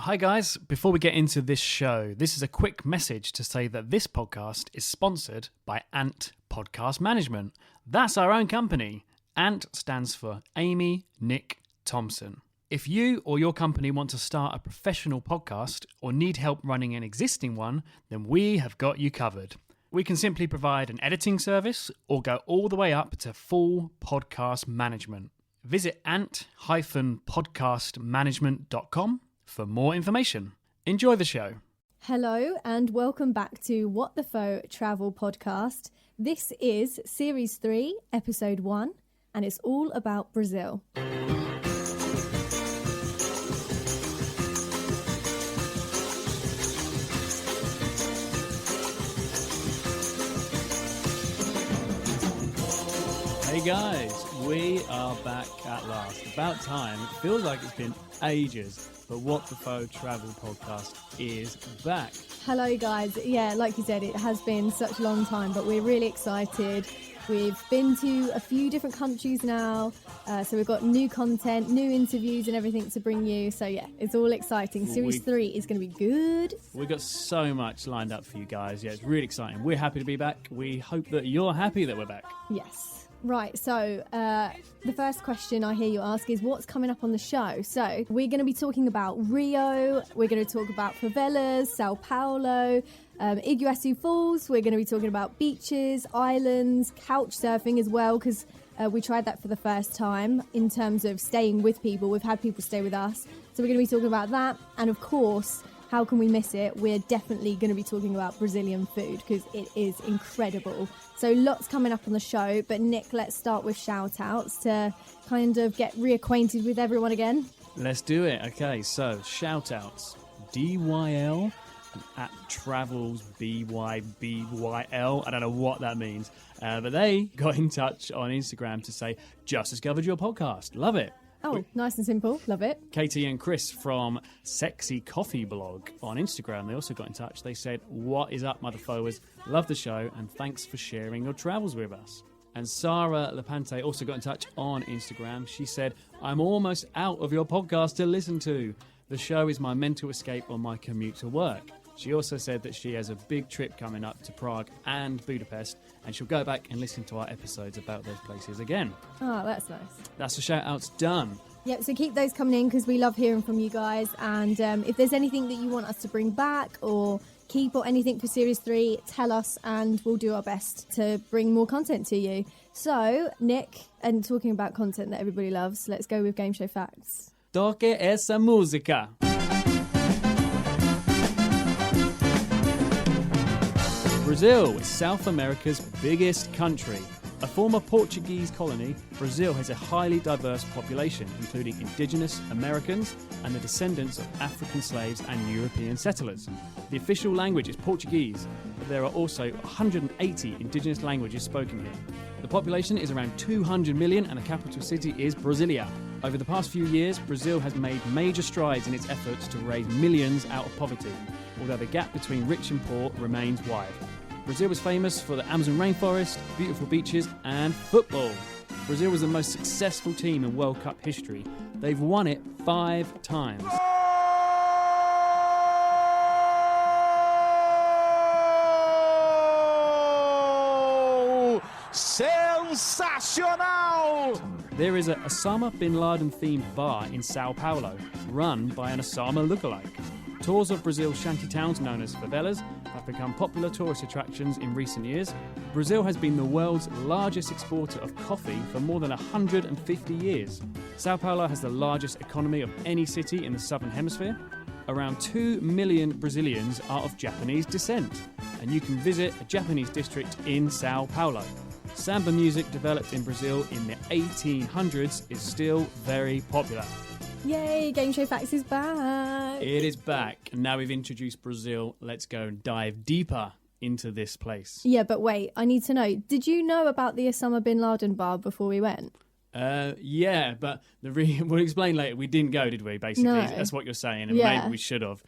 Hi guys, before we get into this show, this is a quick message to say that this podcast is sponsored by Ant Podcast Management. That's our own company. Ant stands for Amy, Nick, Thompson. If you or your company want to start a professional podcast or need help running an existing one, then we have got you covered. We can simply provide an editing service or go all the way up to full podcast management. Visit ant-podcastmanagement.com for more information. Enjoy the show. Hello and welcome back to What the Faux Travel Podcast. This is Series 3, Episode 1, and it's all about Brazil. Hey guys, we are back at last. About time. It feels like it's been ages, but What the Faux Travel Podcast is back. Hello guys. Yeah, like you said, it has been such a long time, but we're really excited. We've been to a few different countries now, so we've got new content, new interviews and everything to bring you. So yeah, it's all exciting. Series 3 is going to be good. We've got so much lined up for you guys. Yeah, it's really exciting. We're happy to be back. We hope that you're happy that we're back. Yes. Right, so the first question I hear you ask is what's coming up on the show? So we're going to be talking about Rio, we're going to talk about Favelas, Sao Paulo, Iguazu Falls, we're going to be talking about beaches, islands, couch surfing as well, because we tried that for the first time in terms of staying with people. We've had people stay with us, so we're going to be talking about that, and of course, how can we miss it? We're definitely going to be talking about Brazilian food because it is incredible. So lots coming up on the show, but Nick, let's start with shout-outs to kind of get reacquainted with everyone again. Let's do it. Okay, so shout-outs. DYL and at Travels BYBYL. I don't know what that means, but they got in touch on Instagram to say, just discovered your podcast. Love it. Oh, nice and simple. Love it. Katie and Chris from Sexy Coffee Blog on Instagram, they also got in touch. They said, what is up, motherfuckers? Love the show, and thanks for sharing your travels with us. And Sarah Lepante also got in touch on Instagram. She said, I'm almost out of your podcast to listen to. The show is my mental escape on my commute to work. She also said that she has a big trip coming up to Prague and Budapest, and she'll go back and listen to our episodes about those places again. Oh, that's nice. That's the shout-outs done. Yep, so keep those coming in because we love hearing from you guys. And if there's anything that you want us to bring back or keep or anything for Series 3, tell us and we'll do our best to bring more content to you. So, Nick, and talking about content that everybody loves, let's go with Game Show Facts. Toque essa música. Brazil is South America's biggest country. A former Portuguese colony, Brazil has a highly diverse population, including indigenous Americans and the descendants of African slaves and European settlers. The official language is Portuguese, but there are also 180 indigenous languages spoken here. The population is around 200 million and the capital city is Brasilia. Over the past few years, Brazil has made major strides in its efforts to raise millions out of poverty, although the gap between rich and poor remains wide. Brazil is famous for the Amazon rainforest, beautiful beaches, and football. Brazil was the most successful team in World Cup history. They've won it 5 times. Sensacional! There is a Osama bin Laden themed bar in Sao Paulo, run by an Osama lookalike. Tours of Brazil's shanty towns, known as favelas, have become popular tourist attractions in recent years. Brazil has been the world's largest exporter of coffee for more than 150 years. Sao Paulo has the largest economy of any city in the southern hemisphere. Around 2 million Brazilians are of Japanese descent, and you can visit a Japanese district in Sao Paulo. Samba music developed in Brazil in the 1800s is still very popular. Yay, Game Show Facts is back. It is back. And now we've introduced Brazil, let's go and dive deeper into this place. Yeah, but wait, I need to know, did you know about the Osama bin Laden bar before we went? Yeah, but we'll explain later. We didn't go, did we, basically? No. That's what you're saying, and Yeah. maybe we should have.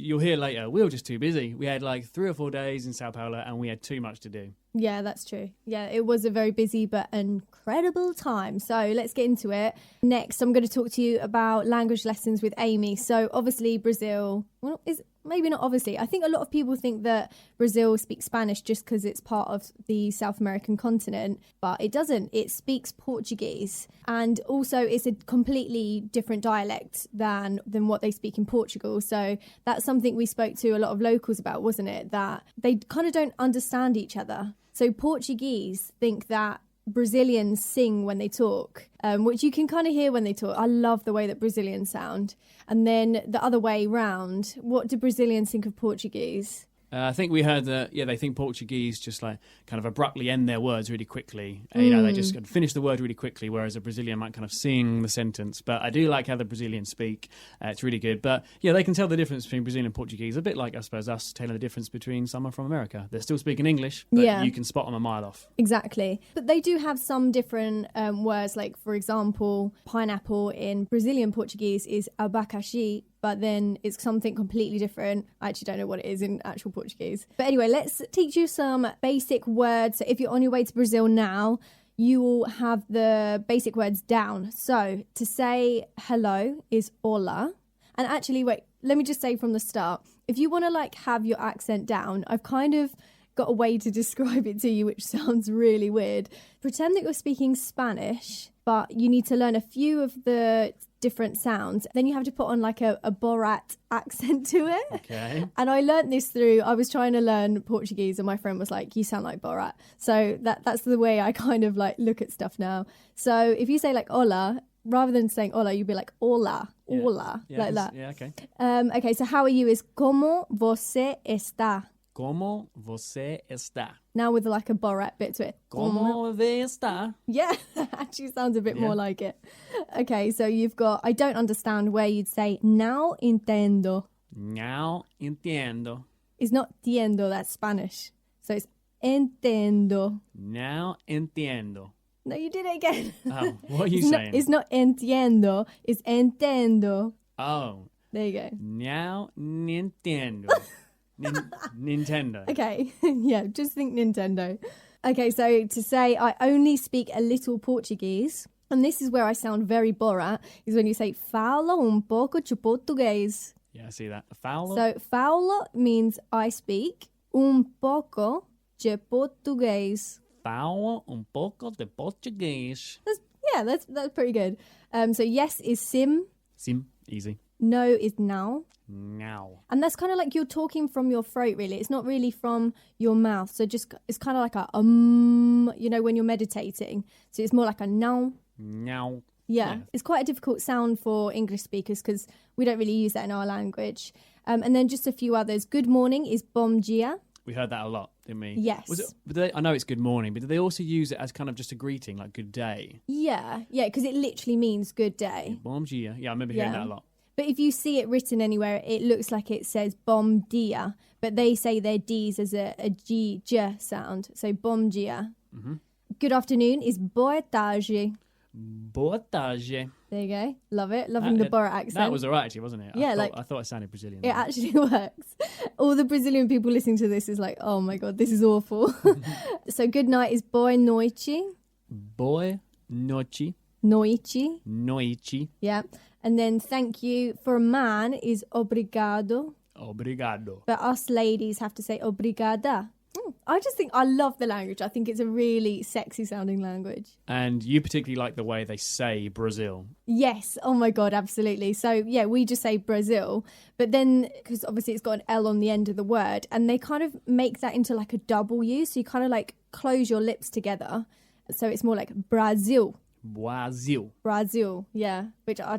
you'll hear later, we were just too busy. We had like 3 or 4 days in Sao Paulo and we had too much to do. Yeah, that's true. Yeah, it was a very busy but incredible time. So let's get into it. Next, I'm going to talk to you about language lessons with Amy. So obviously Brazil, well, is maybe not obviously. I think a lot of people think that Brazil speaks Spanish just because it's part of the South American continent, but it doesn't. It speaks Portuguese, and also it's a completely different dialect than what they speak in Portugal. So that's something we spoke to a lot of locals about, wasn't it? That they kind of don't understand each other. So Portuguese think that Brazilians sing when they talk, which you can kind of hear when they talk. I love the way that Brazilians sound. And then the other way round, what do Brazilians think of Portuguese? I think we heard that, they think Portuguese just like kind of abruptly end their words really quickly. They just finish the word really quickly, whereas a Brazilian might kind of sing the sentence. But I do like how the Brazilians speak. It's really good. But yeah, they can tell the difference between Brazilian and Portuguese. A bit like, I suppose, us telling the difference between someone from America. They're still speaking English, but you can spot them a mile off. Exactly. But they do have some different words. Like, for example, pineapple in Brazilian Portuguese is abacaxi, but then it's something completely different. I actually don't know what it is in actual Portuguese. But anyway, let's teach you some basic words. So if you're on your way to Brazil now, you will have the basic words down. So to say hello is hola. And actually, wait, let me just say from the start, if you want to like have your accent down, I've kind of got a way to describe it to you, which sounds really weird. Pretend that you're speaking Spanish, but you need to learn a few of the different sounds. Then you have to put on like a Borat accent to it. Okay. And I learned this I was trying to learn Portuguese and my friend was like, you sound like Borat. So that's the way I kind of like look at stuff now. So if you say like hola, rather than saying hola, you'd be like hola, hola, like that. Yeah, okay. Okay, so how are you is como você está. Como você está? Now with like a Borat bit to it. Como você está? Yeah, actually sounds a bit more like it. Okay, so you've got, I don't understand, where you'd say, now entiendo. Now entiendo. It's not tiendo, that's Spanish. So it's entiendo. Now entiendo. No, you did it again. Oh, what are you saying? It's not entiendo, it's entendo. Oh. There you go. Now Nintendo. Nintendo. Okay, yeah, just think Nintendo. Okay, so to say I only speak a little Portuguese, and this is where I sound very Borat, is when you say falo pouco de português. Yeah, I see that. Falo. So falo means I speak pouco de português. Falo pouco de português. That's pretty good. So yes is sim. Sim, easy. No is now. Now. And that's kind of like you're talking from your throat, really. It's not really from your mouth. So it's kind of like a when you're meditating. So it's more like a now. Now. Yeah. It's quite a difficult sound for English speakers because we don't really use that in our language. And then just a few others. Good morning is bom dia. We heard that a lot, didn't we? Yes. I know it's good morning, but do they also use it as kind of just a greeting, like good day? Yeah, because it literally means good day. Bom dia. Yeah, I remember hearing that a lot. But if you see it written anywhere, it looks like it says bom dia, but they say their D's as a G, J sound. So bom dia. Mm-hmm. Good afternoon is boa tarde. Boa tarde. There you go. Love it. Loving the Borat accent. That was all right, actually, wasn't it? Yeah, I thought it sounded Brazilian. It actually works. All the Brazilian people listening to this is like, oh my God, this is awful. So good night is boa noite. Boa noite. Noite. Noite. Yeah. And then thank you for a man is obrigado. Obrigado. But us ladies have to say obrigada. I just think I love the language. I think it's a really sexy sounding language. And you particularly like the way they say Brazil. Yes. Oh my God, absolutely. So yeah, we just say Brazil, but then because obviously it's got an L on the end of the word, and they kind of make that into like a W. So you kind of like close your lips together. So it's more like Brazil. Brazil, yeah. Which I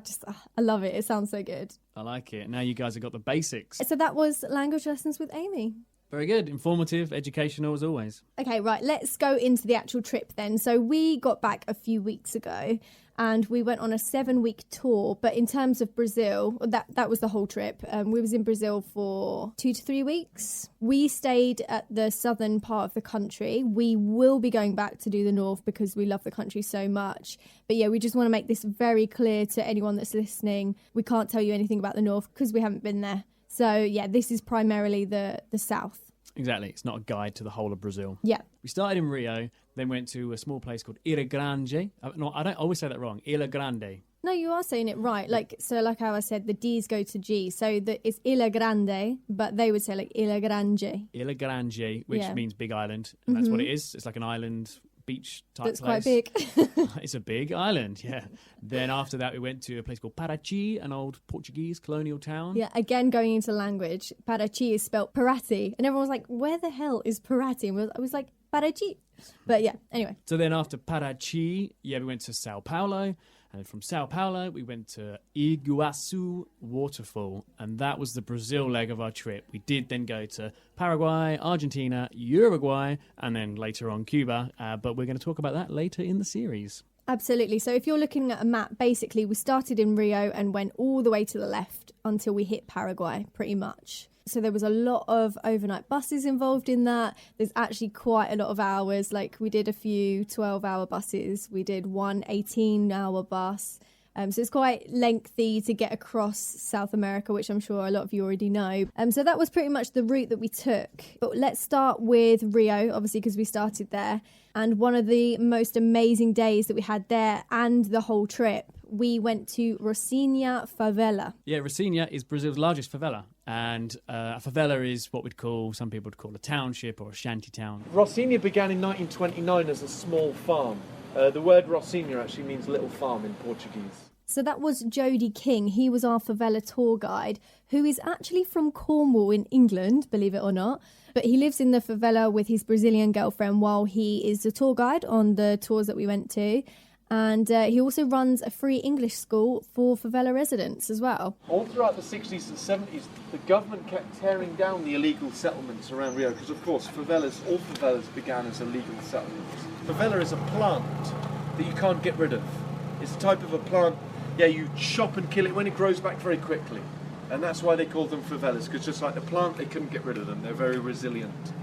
love it. It sounds so good. I like it. Now you guys have got the basics. So that was language lessons with Amy. Very good. Informative, educational as always. Okay, right. Let's go into the actual trip then. So we got back a few weeks ago and we went on a 7-week tour. But in terms of Brazil, that was the whole trip. We was in Brazil for 2 to 3 weeks. We stayed at the southern part of the country. We will be going back to do the north because we love the country so much. But yeah, we just want to make this very clear to anyone that's listening. We can't tell you anything about the north because we haven't been there. So yeah, this is primarily the south. Exactly. It's not a guide to the whole of Brazil. Yeah. We started in Rio, then went to a small place called Ilha Grande. No, I don't always say that wrong. Ilha Grande. No, you are saying it right. Like how I said, the D's go to G. So it's Ilha Grande, but they would say like Ilha Grande. Ilha Grande, which means big island. And that's what it is. It's like an island beach type place. That's quite big. It's a big island, yeah. Then after that, we went to a place called Paraty, an old Portuguese colonial town. Yeah, again, going into language, Paraty is spelt Parati. And everyone was like, where the hell is Parati? And I was like, Paraty. But yeah, anyway. So then after Paraty, we went to Sao Paulo. And from Sao Paulo, we went to Iguazu Waterfall. And that was the Brazil leg of our trip. We did then go to Paraguay, Argentina, Uruguay, and then later on Cuba. But we're going to talk about that later in the series. Absolutely. So if you're looking at a map, basically we started in Rio and went all the way to the left until we hit Paraguay, pretty much. So there was a lot of overnight buses involved in that. There's actually quite a lot of hours. Like we did a few 12-hour buses. We did one 18-hour bus. So it's quite lengthy to get across South America, which I'm sure a lot of you already know. So that was pretty much the route that we took. But let's start with Rio, obviously, because we started there. And one of the most amazing days that we had there and the whole trip, we went to Rocinha Favela. Yeah, Rocinha is Brazil's largest favela. And a favela is what some people would call a township or a shanty town. Rocinha began in 1929 as a small farm. The word Rocinha actually means little farm in Portuguese. So that was Jody King. He was our favela tour guide, who is actually from Cornwall in England, believe it or not. But he lives in the favela with his Brazilian girlfriend while he is the tour guide on the tours that we went to. And he also runs a free English school for favela residents as well. All throughout the 60s and 70s, the government kept tearing down the illegal settlements around Rio because, of course, all favelas began as illegal settlements. Favela is a plant that you can't get rid of. It's a type of a plant, you chop and kill it when it grows back very quickly. And that's why they called them favelas, because just like the plant, they couldn't get rid of them. They're very resilient.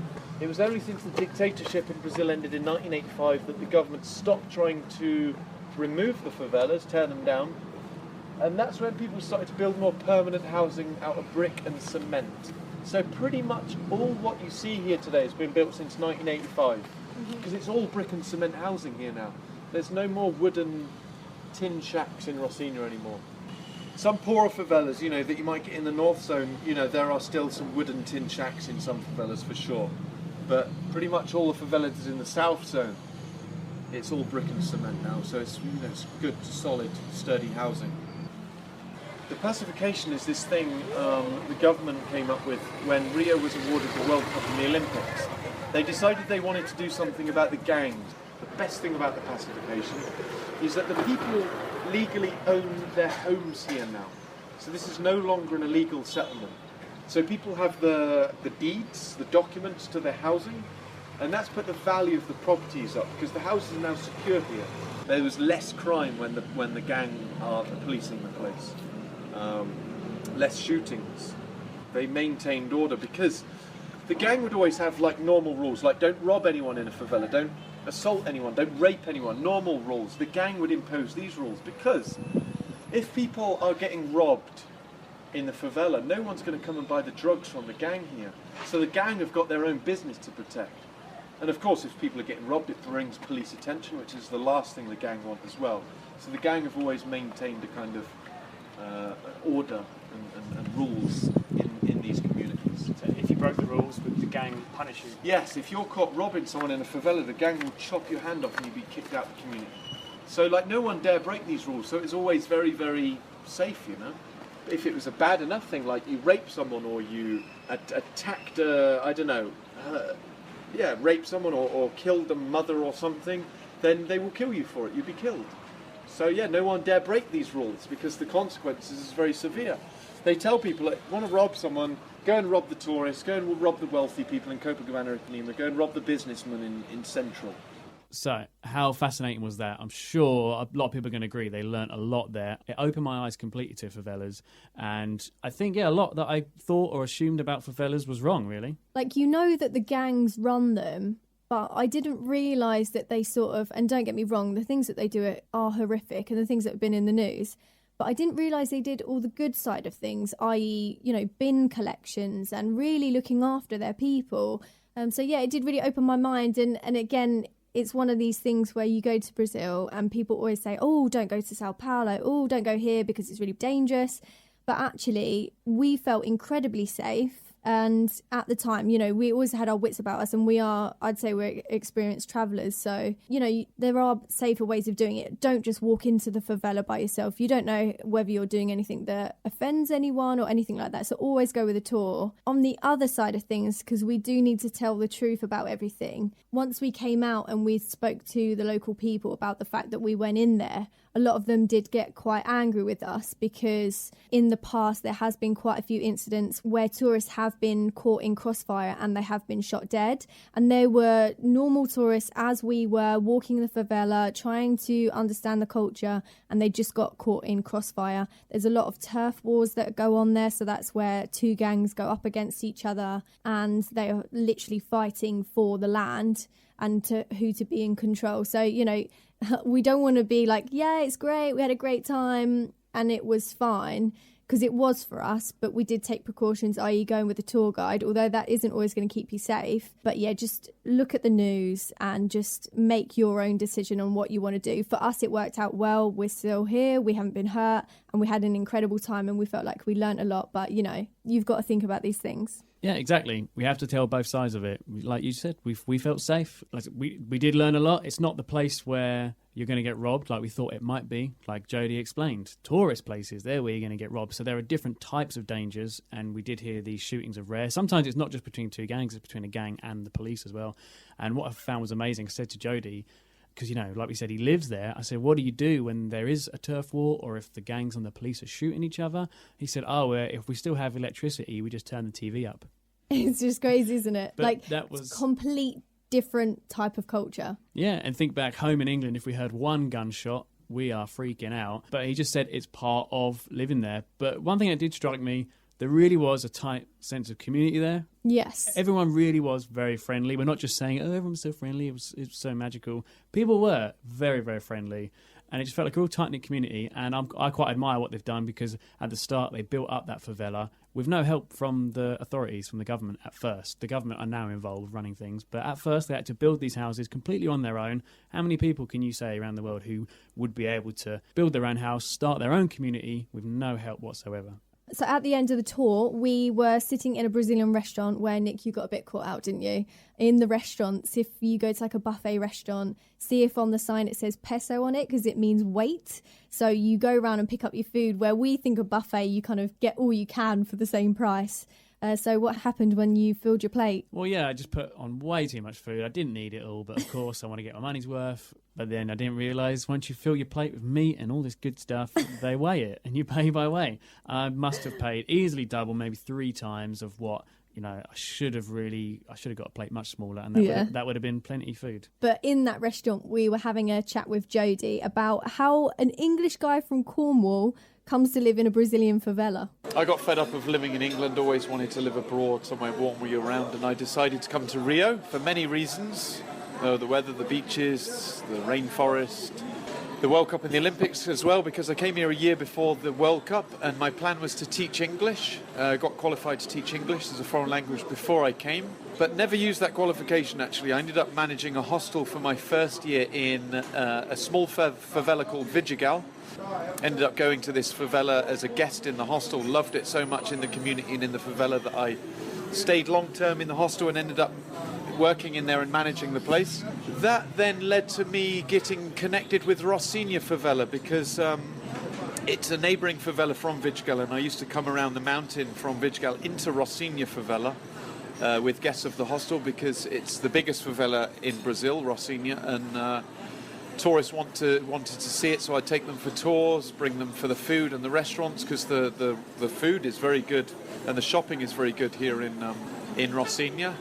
It was only since the dictatorship in Brazil ended in 1985 that the government stopped trying to remove the favelas, tear them down. And that's when people started to build more permanent housing out of brick and cement. So pretty much all what you see here today has been built since 1985. Because it's all brick and cement housing here now. There's no more wooden tin shacks in Rocinha anymore. Some poorer favelas, that you might get in the north zone, there are still some wooden tin shacks in some favelas for sure. But pretty much all the favelas in the south zone, it's all brick and cement now. So it's, it's good, solid, sturdy housing. The pacification is this thing the government came up with when Rio was awarded the World Cup in the Olympics. They decided they wanted to do something about the gangs. The best thing about the pacification is that the people legally own their homes here now. So this is no longer an illegal settlement. So people have the deeds, the documents to their housing, and that's put the value of the properties up because the houses are now secure here. There was less crime when the gang are policing the place. Less shootings. They maintained order because the gang would always have like normal rules, like don't rob anyone in a favela, don't assault anyone, don't rape anyone, normal rules. The gang would impose these rules because if people are getting robbed in the favela, no one's going to come and buy the drugs from the gang here. So the gang have got their own business to protect. And of course, if people are getting robbed, it brings police attention, which is the last thing the gang want as well. So the gang have always maintained a kind of order and rules in these communities. So if you broke the rules, would the gang punish you? Yes, if you're caught robbing someone in a favela, the gang will chop your hand off and you'll be kicked out of the community. So no one dare break these rules, so it's always very, very safe, If it was a bad enough thing, like you raped someone or you attacked, raped someone or killed a mother or something, then they will kill you for it. You'd be killed. So no one dare break these rules because the consequences is very severe. They tell people that want to rob someone, go and rob the tourists, go and rob the wealthy people in Copacabana, Ipanema, go and rob the businessmen in Central. So, how fascinating was that? I'm sure a lot of people are going to agree they learnt a lot there. It opened my eyes completely to favelas. And I think, a lot that I thought or assumed about favelas was wrong, really. Like, you know that the gangs run them, but I didn't realise that they sort of, and don't get me wrong, the things that they do are horrific and the things that have been in the news. But I didn't realise they did all the good side of things, i.e., bin collections and really looking after their people. So, yeah, it did really open my mind. And again, it's one of these things where you go to Brazil and people always say, oh, don't go to Sao Paulo. Oh, don't go here because it's really dangerous. But actually, we felt incredibly safe. And at the time, we always had our wits about us, and I'd say we're experienced travellers. So, there are safer ways of doing it. Don't just walk into the favela by yourself. You don't know whether you're doing anything that offends anyone or anything like that. So always go with a tour. On the other side of things, because we do need to tell the truth about everything, once we came out and we spoke to the local people about the fact that we went in there, a lot of them did get quite angry with us because in the past there has been quite a few incidents where tourists have been caught in crossfire and they have been shot dead. And they were normal tourists as we were walking the favela, trying to understand the culture, and they just got caught in crossfire. There's a lot of turf wars that go on there, so that's where two gangs go up against each other and they are literally fighting for the land and who to be in control. So, we don't want to be like, yeah, it's great, we had a great time and it was fine, because it was for us, but we did take precautions, i.e. going with a tour guide, although that isn't always going to keep you safe. But yeah, just look at the news and just make your own decision on what you want to do. For us, it worked out well. We're still here, we haven't been hurt, and we had an incredible time, and we felt like we learnt a lot. But, you've got to think about these things. Yeah, exactly. We have to tell both sides of it. Like you said, we felt safe. Like we did learn a lot. It's not the place where you're going to get robbed like we thought it might be. Like Jodie explained, tourist places, they're where you're going to get robbed. So there are different types of dangers, and we did hear these shootings are rare. Sometimes it's not just between two gangs, it's between a gang and the police as well. And what I found was amazing, I said to Jodie, because, like we said, he lives there. I said, what do you do when there is a turf war or if the gangs and the police are shooting each other? He said, if we still have electricity, we just turn the TV up. It's just crazy, isn't it? But that was complete different type of culture. Yeah, and think back home in England, if we heard one gunshot, we are freaking out. But he just said it's part of living there. But one thing that did strike me, there really was a tight sense of community there. Yes. Everyone really was very friendly. We're not just saying, everyone's so friendly, it was so magical. People were very, very friendly. And it just felt like a real tight-knit community. And I quite admire what they've done, because at the start they built up that favela with no help from the authorities, from the government at first. The government are now involved running things. But at first they had to build these houses completely on their own. How many people can you say around the world who would be able to build their own house, start their own community with no help whatsoever? So at the end of the tour, we were sitting in a Brazilian restaurant where, Nick, you got a bit caught out, didn't you? In the restaurants, if you go to like a buffet restaurant, see if on the sign it says peso on it, because it means weight. So you go around and pick up your food, where we think a buffet, you kind of get all you can for the same price. So what happened when you filled your plate? Well, yeah, I just put on way too much food. I didn't need it all, but of course I want to get my money's worth. But then I didn't realise once you fill your plate with meat and all this good stuff, they weigh it and you pay by weight. I must have paid easily double, maybe 3 times of what, I should have got a plate much smaller, and that would have been plenty food. But in that restaurant, we were having a chat with Jodie about how an English guy from Cornwall comes to live in a Brazilian favela. I got fed up of living in England, always wanted to live abroad, somewhere warm all year round, and I decided to come to Rio for many reasons. The weather, the beaches, the rainforest, the World Cup and the Olympics as well, because I came here a year before the World Cup and my plan was to teach English. Got qualified to teach English as a foreign language before I came, but never used that qualification actually. I ended up managing a hostel for my first year in a small favela called Vidigal. Ended up going to this favela as a guest in the hostel, loved it so much in the community and in the favela that I stayed long term in the hostel and ended up working in there and managing the place. That then led to me getting connected with Rocinha favela, because it's a neighbouring favela from Vidigal, and I used to come around the mountain from Vidigal into Rocinha favela with guests of the hostel, because it's the biggest favela in Brazil, Rocinha, and tourists wanted to see it, so I take them for tours, bring them for the food and the restaurants, because the food is very good and the shopping is very good here in Rocinha.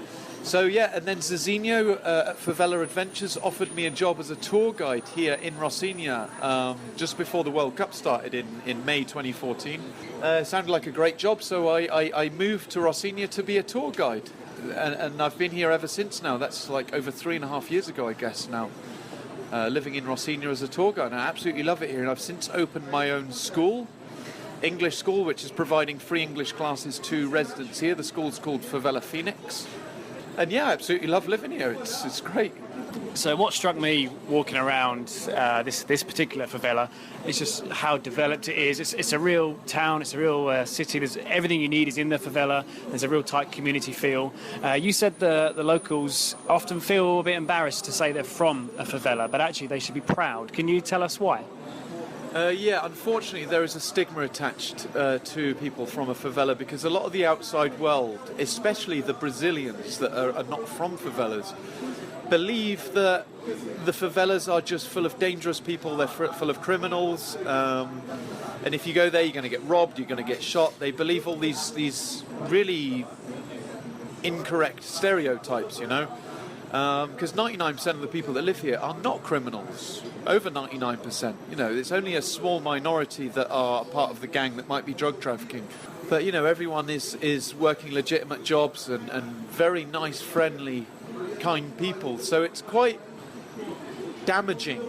So yeah, and then Zizinho at Favela Adventures offered me a job as a tour guide here in Rocinha just before the World Cup started in May 2014. Sounded like a great job, so I moved to Rocinha to be a tour guide. And I've been here ever since now. That's like over 3.5 years ago, I guess, now. Living in Rocinha as a tour guide. And I absolutely love it here. And I've since opened my own school, English school, which is providing free English classes to residents here. The school's called Favela Phoenix. And yeah, I absolutely love living here. It's great. So what struck me walking around this particular favela is just how developed it is. It's a real town, it's a real city. There's everything you need is in the favela. There's a real tight community feel. You said the locals often feel a bit embarrassed to say they're from a favela, but actually they should be proud. Can you tell us why? Yeah, unfortunately there is a stigma attached to people from a favela because a lot of the outside world, especially the Brazilians that are not from favelas, believe that the favelas are just full of dangerous people, they're full of criminals, and if you go there you're going to get robbed, you're going to get shot. They believe all these really incorrect stereotypes, you know. Because 99% of the people that live here are not criminals. Over 99%. You know, it's only a small minority that are part of the gang that might be drug trafficking. But, you know, everyone is working legitimate jobs and very nice, friendly, kind people. So it's quite damaging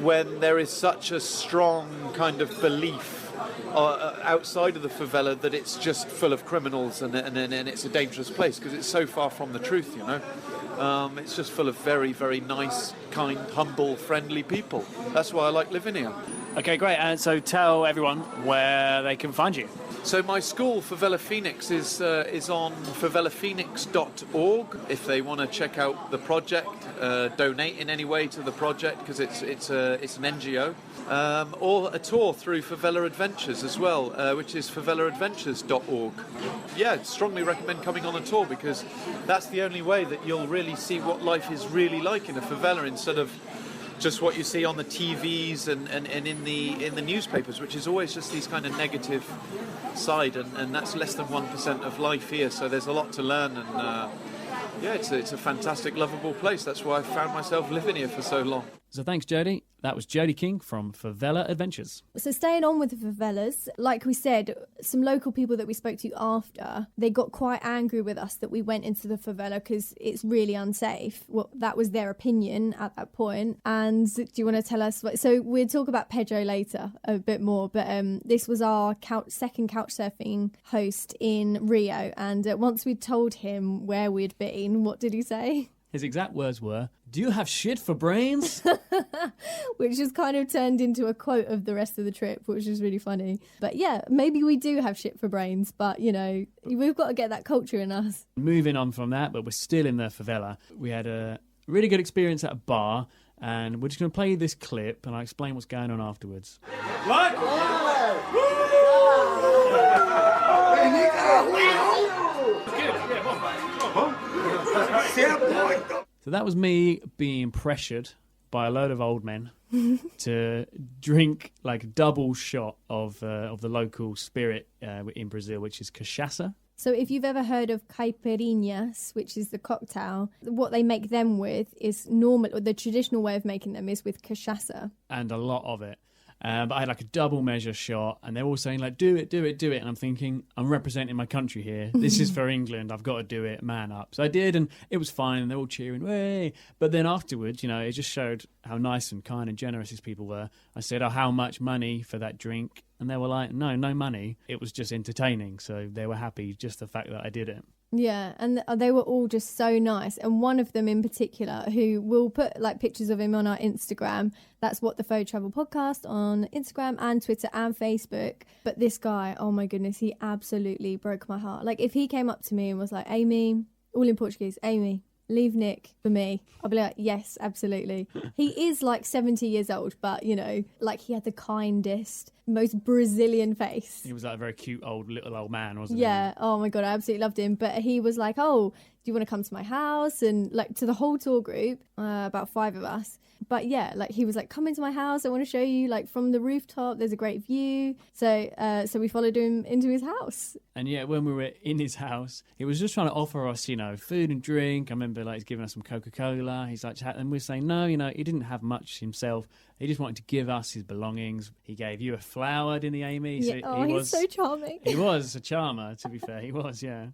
when there is such a strong kind of belief outside of the favela that it's just full of criminals and it's a dangerous place because it's so far from the truth, you know. It's just full of very, very nice, kind, humble, friendly people. That's why I like living here. Okay, great. And so tell everyone where they can find you. So my school, Favela Phoenix, is on favelaphoenix.org. If they want to check out the project, donate in any way to the project because it's an NGO, or a tour through Favela Adventures as well, which is favelaadventures.org. Yeah, I'd strongly recommend coming on a tour because that's the only way that you'll really see what life is really like in a favela instead of just what you see on the TVs and in the newspapers, which is always just these kind of negative side, and that's less than 1% of life here. So there's a lot to learn, and yeah, it's a fantastic, lovable place. That's why I found myself living here for so long. So thanks, Jody. That was Jody King from Favela Adventures. So staying on with the favelas, like we said, some local people that we spoke to after, they got quite angry with us that we went into the favela because it's really unsafe. Well, that was their opinion at that point. And do you want to tell us? So we'll talk about Pedro later a bit more, but this was our second couchsurfing host in Rio. And once we'd told him where we'd been, what did he say? His exact words were, "Do you have shit for brains?" Which has kind of turned into a quote of the rest of the trip, which is really funny. But yeah, maybe we do have shit for brains, but, you know, we've got to get that culture in us. Moving on from that, but we're still in the favela. We had a really good experience at a bar, and we're just going to play you this clip, and I'll explain what's going on afterwards. What? So that was me being pressured by a load of old men to drink like a double shot of the local spirit in Brazil, which is cachaça. So if you've ever heard of Caipirinhas, which is the cocktail, what they make them with is normal, or the traditional way of making them is with cachaça. And a lot of it. But I had like a double measure shot, and they're all saying like, do it. And I'm thinking, I'm representing my country here. This is for England. I've got to do it. Man up. So I did, and it was fine. And they're all cheering, way. But then afterwards, you know, it just showed how nice and kind and generous these people were. I said, oh, how much money for that drink? And they were like, no money. It was just entertaining. So they were happy, just the fact that I did it. Yeah, and they were all just so nice. And one of them in particular, who will put like pictures of him on our Instagram. That's What the Faux Travel Podcast on Instagram and Twitter and Facebook. But this guy, oh my goodness, he absolutely broke my heart. Like if he came up to me and was like, Amy, all in Portuguese, Amy, leave Nick for me. I'll be like, yes, absolutely. He is like 70 years old, but, you know, like he had the kindest most Brazilian face. He was like a very cute little old man, wasn't he? Yeah. Oh my God, I absolutely loved him. But he was like, oh, do you want to come to my house? And like to the whole tour group, about 5 of us. But yeah, like he was like, come into my house. I want to show you like from the rooftop. There's a great view. So we followed him into his house. And yeah, when we were in his house, he was just trying to offer us, food and drink. I remember like he's giving us some Coca-Cola. He's like, and we're saying, no, he didn't have much himself. He just wanted to give us his belongings. He gave you a flower, didn't he, Amy? Yeah. So he's so charming. He was a charmer, to be fair. He was, yeah.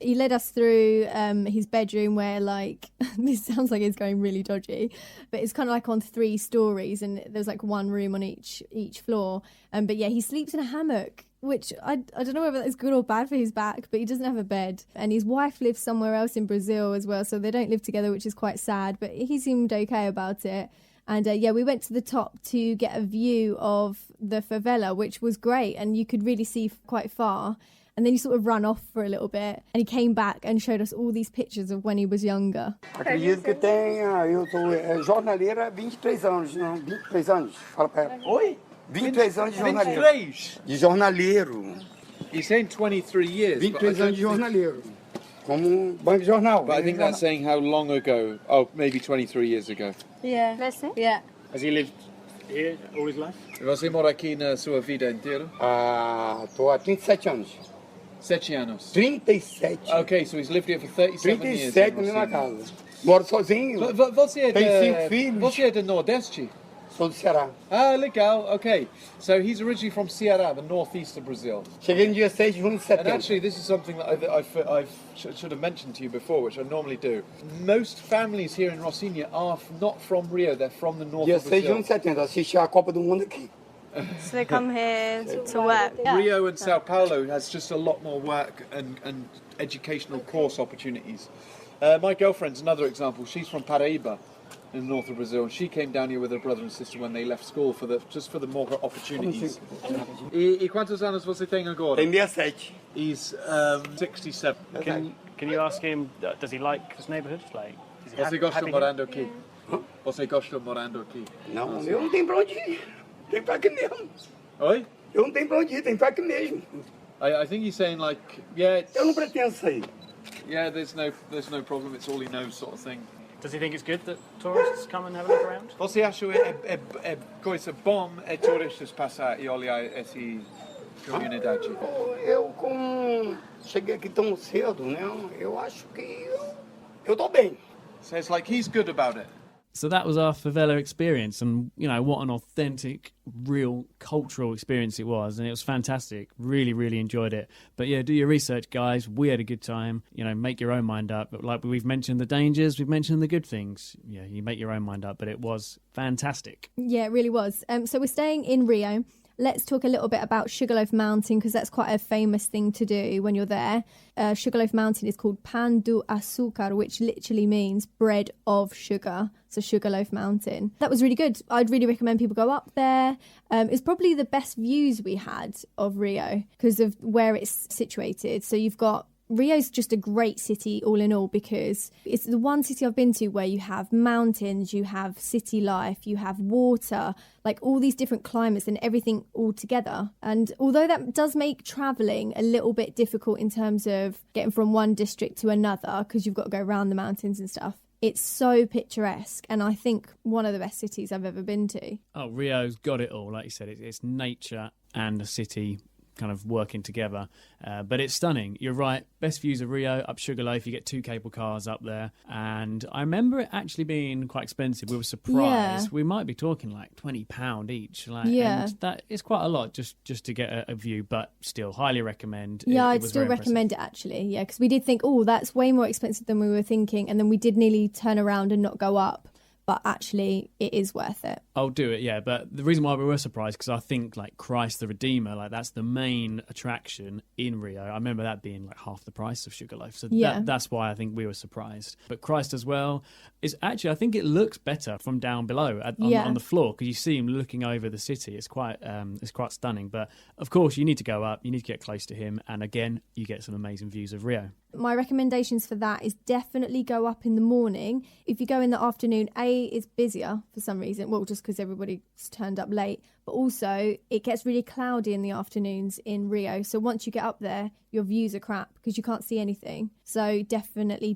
He led us through his bedroom where, like, this sounds like it's going really dodgy, but it's kind of like on 3 stories and there's like 1 room on each floor. But yeah, he sleeps in a hammock, which I don't know whether that's good or bad for his back, but he doesn't have a bed. And his wife lives somewhere else in Brazil as well, so they don't live together, which is quite sad, but he seemed okay about it. And yeah, we went to the top to get a view of the favela, which was great, and you could really see quite far. And then he sort of ran off for a little bit, and he came back and showed us all these pictures of when he was younger. Acredito que tenha, eu sou jornaleira há 23 anos, não, 23 anos. Fala pra ela. Oi? 23 anos de jornaleiro. 23? De jornaleiro. He's saying 23 years. 23 anos de jornaleiro. Como banco de jornal. But I think that's saying how long ago. Oh, maybe 23 years ago. Yeah. Yeah. Has he lived here all his life? Você mora aqui na sua vida inteira? Estou há 37 anos. 7 anos. 37. Okay, so he's lived here for 37 years. 37 na minha casa. Moro sozinho. Você Tem 5 filhos. Você é do Nordeste? Sou do Ceará. Ah, legal. Okay. So he's originally from Ceará, the northeast of Brazil. Cheguei no dia 6 de junho de And setembro. actually, this is something that I should have mentioned to you before, which I normally do. Most families here in Rocinha are not from Rio, they're from the north Dia of 6 de junho Brazil. de setembro, assisti a Copa do Mundo aqui. So they come here to work. Rio and Sao Paulo has just a lot more work and educational course opportunities. My girlfriend's another example. She's from Paraíba, in the north of Brazil, and she came down here with her brother and sister when they left school for the more opportunities. E quantos anos você tem agora? Tem 67. He's 67. Okay. Can you ask him, does he like this neighbourhood? Like, is he Você gosta happy morando aqui? Você gosta morando aqui? Não, eu não tenho pra onde ir. Tem pra aqui mesmo. Oi? Eu não tenho pra onde ir, tem pra aqui mesmo. I think he's saying like, yeah, Eu não pretendo sair. yeah, there's no problem. It's all he knows, sort of thing. Does he think it's good that tourists come and have a look around? Você acha é coisa bom turistas passar e olhar essa comunidade? Eu cheguei aqui tão cedo, né? Eu acho que eu tô bem. So it's like he's good about it. So that was our favela experience, and what an authentic, real cultural experience it was, and it was fantastic. Really, really enjoyed it. But yeah, do your research, guys. We had a good time. Make your own mind up. But like we've mentioned the dangers, we've mentioned the good things. Yeah, you make your own mind up, but it was fantastic. Yeah, it really was. So we're staying in Rio. Let's talk a little bit about Sugarloaf Mountain, because that's quite a famous thing to do when you're there. Sugarloaf Mountain is called Pan do Açúcar, which literally means bread of sugar. So Sugarloaf Mountain. That was really good. I'd really recommend people go up there. It's probably the best views we had of Rio because of where it's situated. So you've got Rio's just a great city all in all, because it's the one city I've been to where you have mountains, you have city life, you have water, like all these different climates and everything all together. And although that does make travelling a little bit difficult in terms of getting from one district to another, because you've got to go around the mountains and stuff, it's so picturesque, and I think one of the best cities I've ever been to. Oh, Rio's got it all. Like you said, it's nature and a city kind of working together, but it's stunning. You're right, best views of Rio, up Sugarloaf. You get 2 cable cars up there, and I remember it actually being quite expensive. We were surprised. Yeah. We might be talking like £20 each, Yeah. and that is quite a lot just to get a view, but still highly recommend. Yeah, It I'd was still very impressive. recommend it actually. Yeah, because we did think, oh, that's way more expensive than we were thinking, and then we did nearly turn around and not go up. But actually, it is worth it. I'll do it, yeah. But the reason why we were surprised, because I think like Christ the Redeemer, like that's the main attraction in Rio. I remember that being like half the price of Sugarloaf. So Yeah. that's why I think we were surprised. But Christ as well is actually, I think it looks better from down below on the floor, because you see him looking over the city. It's quite stunning. But of course, you need to go up. You need to get close to him. And again, you get some amazing views of Rio. My recommendations for that is definitely go up in the morning. If you go in the afternoon, it's busier for some reason. Well, just because everybody's turned up late. but also it gets really cloudy in the afternoons in Rio. So once you get up there, your views are crap because you can't see anything. So definitely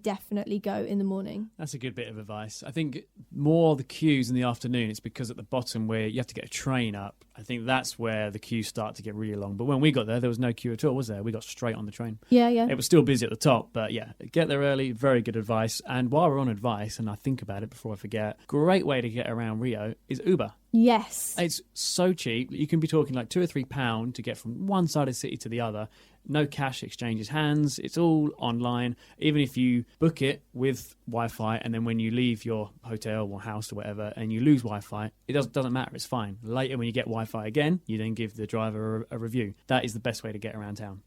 go in the morning. That's a good bit of advice. I think more the queues in the afternoon, it's because at the bottom where you have to get a train up, I think that's where the queues start to get really long. But when we got there was no queue at all, was there? We got straight on the train. Yeah. It was still busy at the top, but yeah, get there early, very good advice. And while we're on advice, and I think about it before I forget, great way to get around Rio is Uber. Yes. It's so cheap. You can be talking like £2 or £3 to get from one side of the city to the other. No cash exchanges hands. It's all online. Even if you book it with Wi-Fi, and then when you leave your hotel or house or whatever and you lose Wi-Fi, it doesn't matter. It's fine. Later when you get Wi-Fi again, you then give the driver a review. That is the best way to get around town.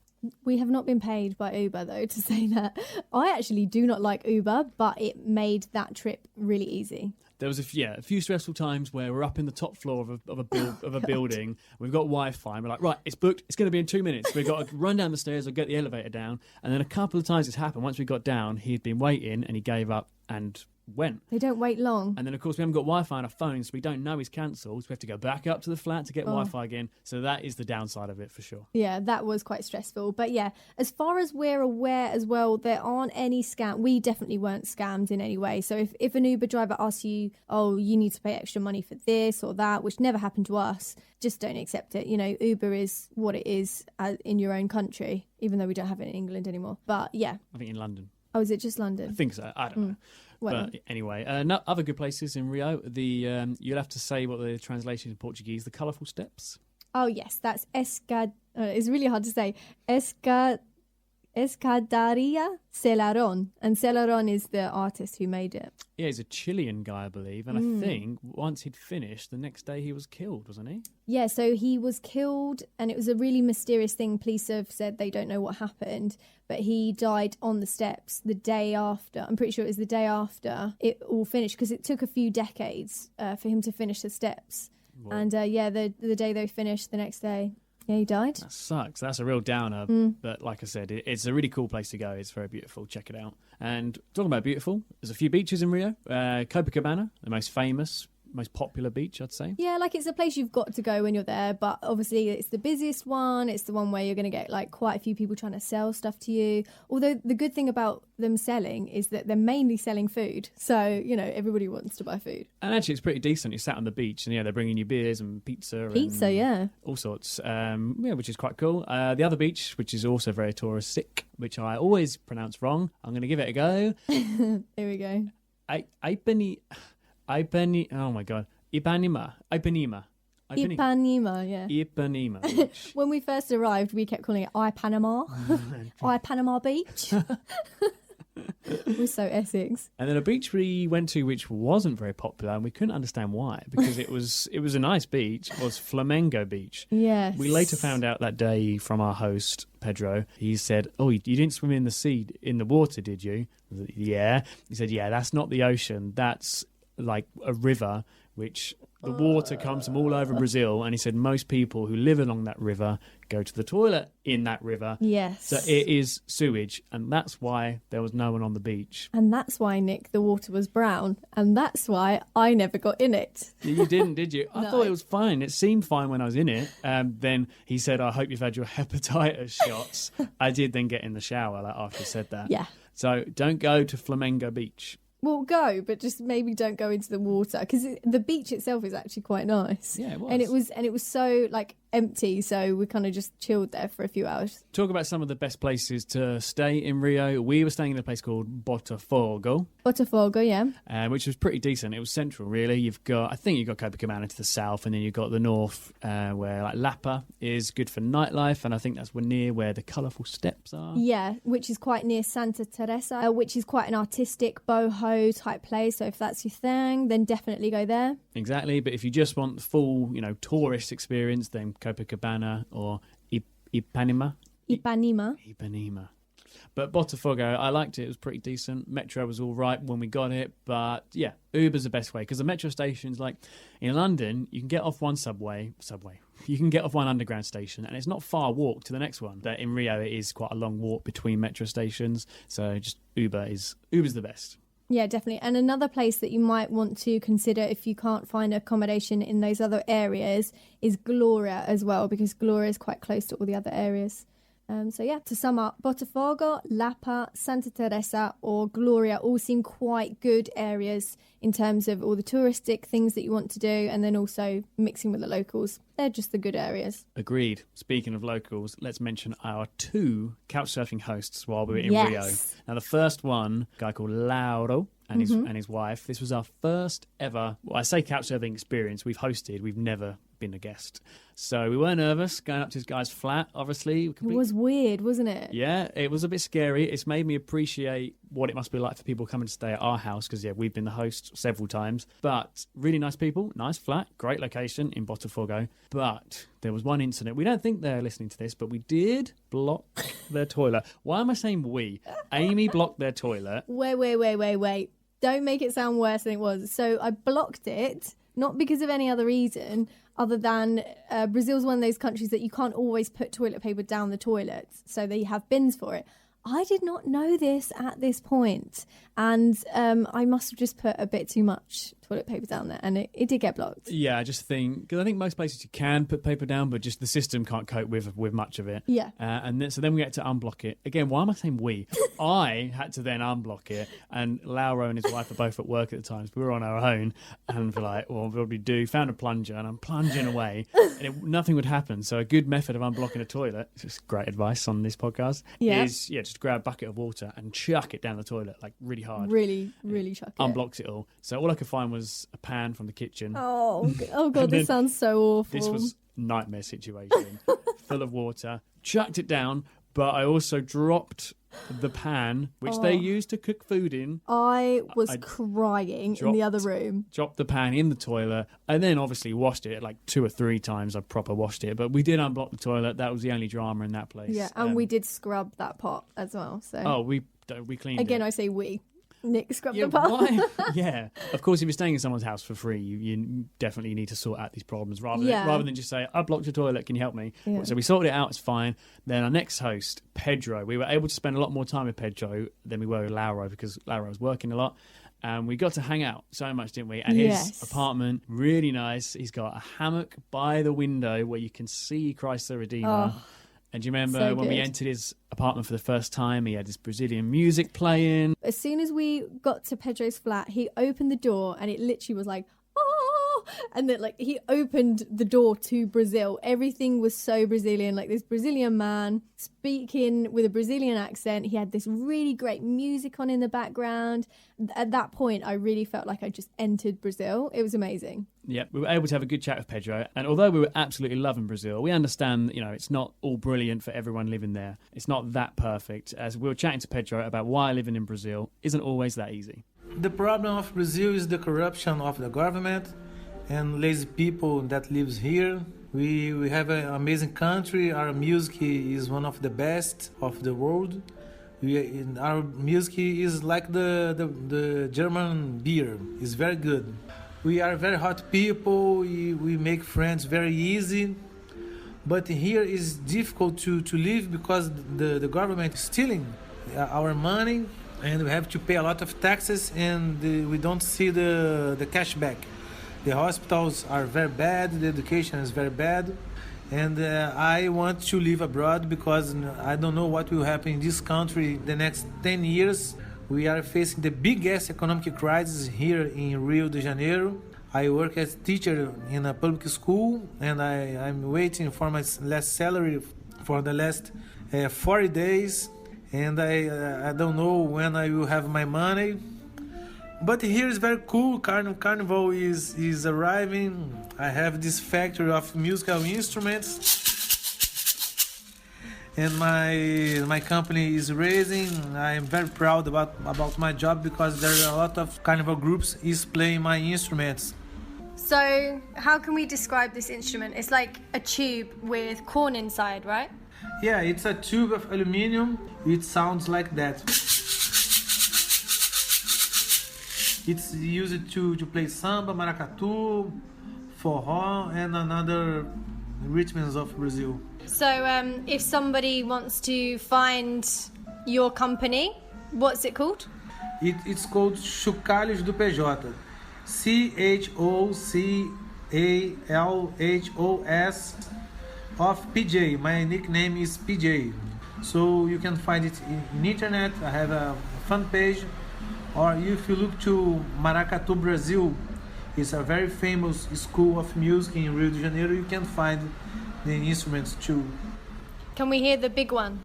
We have not been paid by Uber, though, to say that. I actually do not like Uber, but it made that trip really easy. There was a few stressful times where we're up in the top floor of a building. We've got Wi-Fi. And we're like, right, it's booked. It's going to be in 2 minutes. We've got to run down the stairs or get the elevator down. And then a couple of times it's happened. Once we got down, he'd been waiting and he gave up and went. They don't wait long. And then, of course, we haven't got Wi-Fi on our phones, so we don't know he's cancelled. So we have to go back up to the flat to get Wi-Fi again. So that is the downside of it for sure. Yeah, that was quite stressful. But yeah, as far as we're aware as well, there aren't any scams. We definitely weren't scammed in any way. So if an Uber driver asks you, oh, you need to pay extra money for this or that, which never happened to us, just don't accept it. You know, Uber is what it is in your own country, even though we don't have it in England anymore. But yeah. I think in London. Oh, is it just London? I think so. I don't know. Well. But anyway, other good places in Rio. You'll have to say what the translation in Portuguese. The colourful steps. Oh yes, that's it's really hard to say. Escadaria Celarón, and Celarón is the artist who made it. Yeah, he's a Chilean guy, I believe, and I think once he'd finished, the next day he was killed, wasn't he? Yeah, so he was killed, and it was a really mysterious thing. Police have said they don't know what happened, but he died on the steps the day after. I'm pretty sure it was the day after it all finished, because it took a few decades for him to finish the steps. Whoa. And the day they finished, the next day, yeah, he died. That sucks. That's a real downer. But like I said, it's a really cool place to go. It's very beautiful. Check it out. And talking about beautiful, there's a few beaches in Rio. Copacabana, the most famous, most popular beach, I'd say. Yeah, like it's a place you've got to go when you're there, but obviously it's the busiest one. It's the one where you're going to get like quite a few people trying to sell stuff to you. Although the good thing about them selling is that they're mainly selling food. So, you know, everybody wants to buy food. And actually it's pretty decent. You sat on the beach and, yeah, they're bringing you beers and pizza. Pizza, and yeah. All sorts, which is quite cool. The other beach, which is also very touristic, which I always pronounce wrong. I'm going to give it a go. Here we go. Oh my God. Ipanema, yeah. Ipanema Beach. When we first arrived, we kept calling it Ipanema. Ipanema Beach. We're so Essex. And then a beach we went to which wasn't very popular, and we couldn't understand why, because it was a nice beach, was Flamengo Beach. Yes. We later found out that day from our host, Pedro. He said, oh, you didn't swim in the water, did you? I was like, yeah. He said, yeah, that's not the ocean. That's like a river, which the water comes from all over Brazil. And he said most people who live along that river go to the toilet in that river. Yes. So it is sewage, and that's why there was no one on the beach. And that's why, Nick, the water was brown, and that's why I never got in it. You didn't, did you? I No. thought it was fine. It seemed fine when I was in it. Then he said, I hope you've had your hepatitis shots. I did then get in the shower after he said that. Yeah. So don't go to Flamengo Beach. Well, go, but just maybe don't go into the water, because the beach itself is actually quite nice. Yeah, it was. And it was so like empty, so we kind of just chilled there for a few hours. Talk about some of the best places to stay in Rio. We were staying in a place called Botafogo, yeah. which was pretty decent. It was central, really. I think you've got Copacabana to the south, and then you've got the north, where like Lapa is good for nightlife, and I think that's near where the colourful steps are. Yeah, which is quite near Santa Teresa, which is quite an artistic boho type place. So if that's your thing, then definitely go there. Exactly, but if you just want the full, tourist experience, then Copacabana or Ipanema. But Botafogo, I liked it. It was pretty decent. Metro was all right when we got it. But yeah, Uber's the best way, because the metro stations, like in London, you can get off one subway. You can get off one underground station, and it's not far walk to the next one. But in Rio, it is quite a long walk between metro stations. So just Uber's the best. Yeah, definitely. And another place that you might want to consider if you can't find accommodation in those other areas is Gloria as well, because Gloria is quite close to all the other areas. To sum up, Botafogo, Lapa, Santa Teresa or Gloria all seem quite good areas in terms of all the touristic things that you want to do, and then also mixing with the locals. They're just the good areas. Agreed. Speaking of locals, let's mention our 2 couchsurfing hosts while we were in Rio. Now, the first one, a guy called Lauro and his wife. This was our first ever, I say couchsurfing experience. We've hosted, we've never been a guest. So we were nervous going up to this guy's flat, obviously. It was weird, wasn't it? Yeah, it was a bit scary. It's made me appreciate what it must be like for people coming to stay at our house, because, we've been the hosts several times. But really nice people, nice flat, great location in Botafogo. But there was one incident. We don't think they're listening to this, but we did block their toilet. Why am I saying we? Amy blocked their toilet. Wait. Don't make it sound worse than it was. So I blocked it, not because of any other reason, other than Brazil's one of those countries that you can't always put toilet paper down the toilets, so they have bins for it. I did not know this at this point, and I must have just put a bit too much toilet paper down there, and it did get blocked. Yeah, I just think, because I think most places you can put paper down, but just the system can't cope with much of it. Yeah. So then we had to unblock it. Again, why am I saying we? I had to then unblock it, and Lauro and his wife are both at work at the time, so we were on our own, and we're like, well, what do we do? Found a plunger, and I'm plunging away, and nothing would happen. So a good method of unblocking a toilet, just great advice on this podcast, is just grab a bucket of water and chuck it down the toilet, like really hard. Really chuck it. Unblocks it all. So all I could find was a pan from the kitchen. Oh God, this sounds so awful. This was nightmare situation, full of water. Chucked it down, but I also dropped the pan, which they use to cook food in. I was crying in the other room. Dropped the pan in the toilet, and then obviously washed it like 2 or 3 times. I proper washed it, but we did unblock the toilet. That was the only drama in that place. Yeah, and we did scrub that pot as well. So we cleaned again, it. I say we. Nick scrubbed the pot. Why? Yeah, of course. If you're staying in someone's house for free, you definitely need to sort out these problems rather than just say, "I blocked your toilet. Can you help me?" Yeah. So we sorted it out. It's fine. Then our next host, Pedro, we were able to spend a lot more time with Pedro than we were with Lauro, because Lauro was working a lot. And we got to hang out so much, didn't we? And his apartment, really nice. He's got a hammock by the window where you can see Christ the Redeemer. Oh. And do you remember when we entered his apartment for the first time, he had this Brazilian music playing? As soon as we got to Pedro's flat, he opened the door and it literally was like, oh! And then he opened the door to Brazil. Everything was so Brazilian, like this Brazilian man speaking with a Brazilian accent. He had this really great music on in the background. At that point, I really felt like I just entered Brazil. It was amazing. Yeah, we were able to have a good chat with Pedro. And although we were absolutely loving Brazil, we understand, it's not all brilliant for everyone living there. It's not that perfect. As we were chatting to Pedro about why living in Brazil isn't always that easy. The problem of Brazil is the corruption of the government and lazy people that lives here. We have an amazing country. Our music is one of the best of the world. Our music is like the German beer. It's very good. We are very hot people. We make friends very easy. But here is difficult to live because the government is stealing our money, and we have to pay a lot of taxes, and we don't see the cash back. The hospitals are very bad, the education is very bad, and I want to live abroad because I don't know what will happen in this country the next 10 years. We are facing the biggest economic crisis here in Rio de Janeiro. I work as a teacher in a public school, and I'm waiting for my last salary for the last 40 days, and I don't know when I will have my money. But here is very cool. Carnival is arriving. I have this factory of musical instruments, and my company is raising. I am very proud about my job because there are a lot of carnival groups is playing my instruments. So how can we describe this instrument? It's like a tube with corn inside, right? Yeah, it's a tube of aluminum. It sounds like that. It's used to play samba, maracatu, forró, and another rhythms of Brazil. So if somebody wants to find your company, what's it called? It's called Chocalhos do PJ. Chocalhos of PJ. My nickname is PJ. So you can find it in internet. I have a fan page. Or if you look to Maracatu, Brazil, it's a very famous school of music in Rio de Janeiro. You can find the instruments too. Can we hear the big one?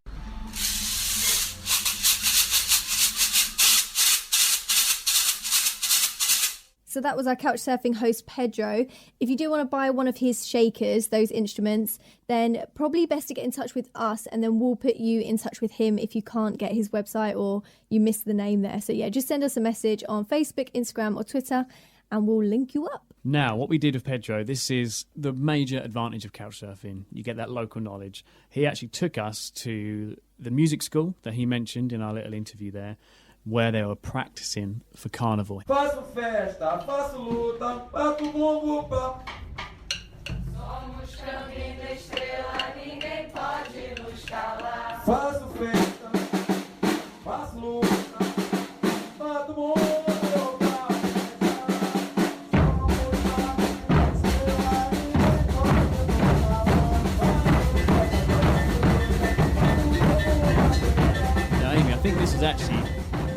So that was our Couchsurfing host, Pedro. If you do want to buy one of his shakers, those instruments, then probably best to get in touch with us, and then we'll put you in touch with him if you can't get his website or you missed the name there. So yeah, just send us a message on Facebook, Instagram or Twitter, and we'll link you up. Now, what we did with Pedro, this is the major advantage of Couchsurfing. You get that local knowledge. He actually took us to the music school that he mentioned in our little interview there, where they were practicing for carnival. Faço festa, faço luta, bato bumbo pá. Somos caminho da estrela, ninguém pode nos calar. Faço festa, faço luta, bato bumbo pá. Now, Amy, I think this is actually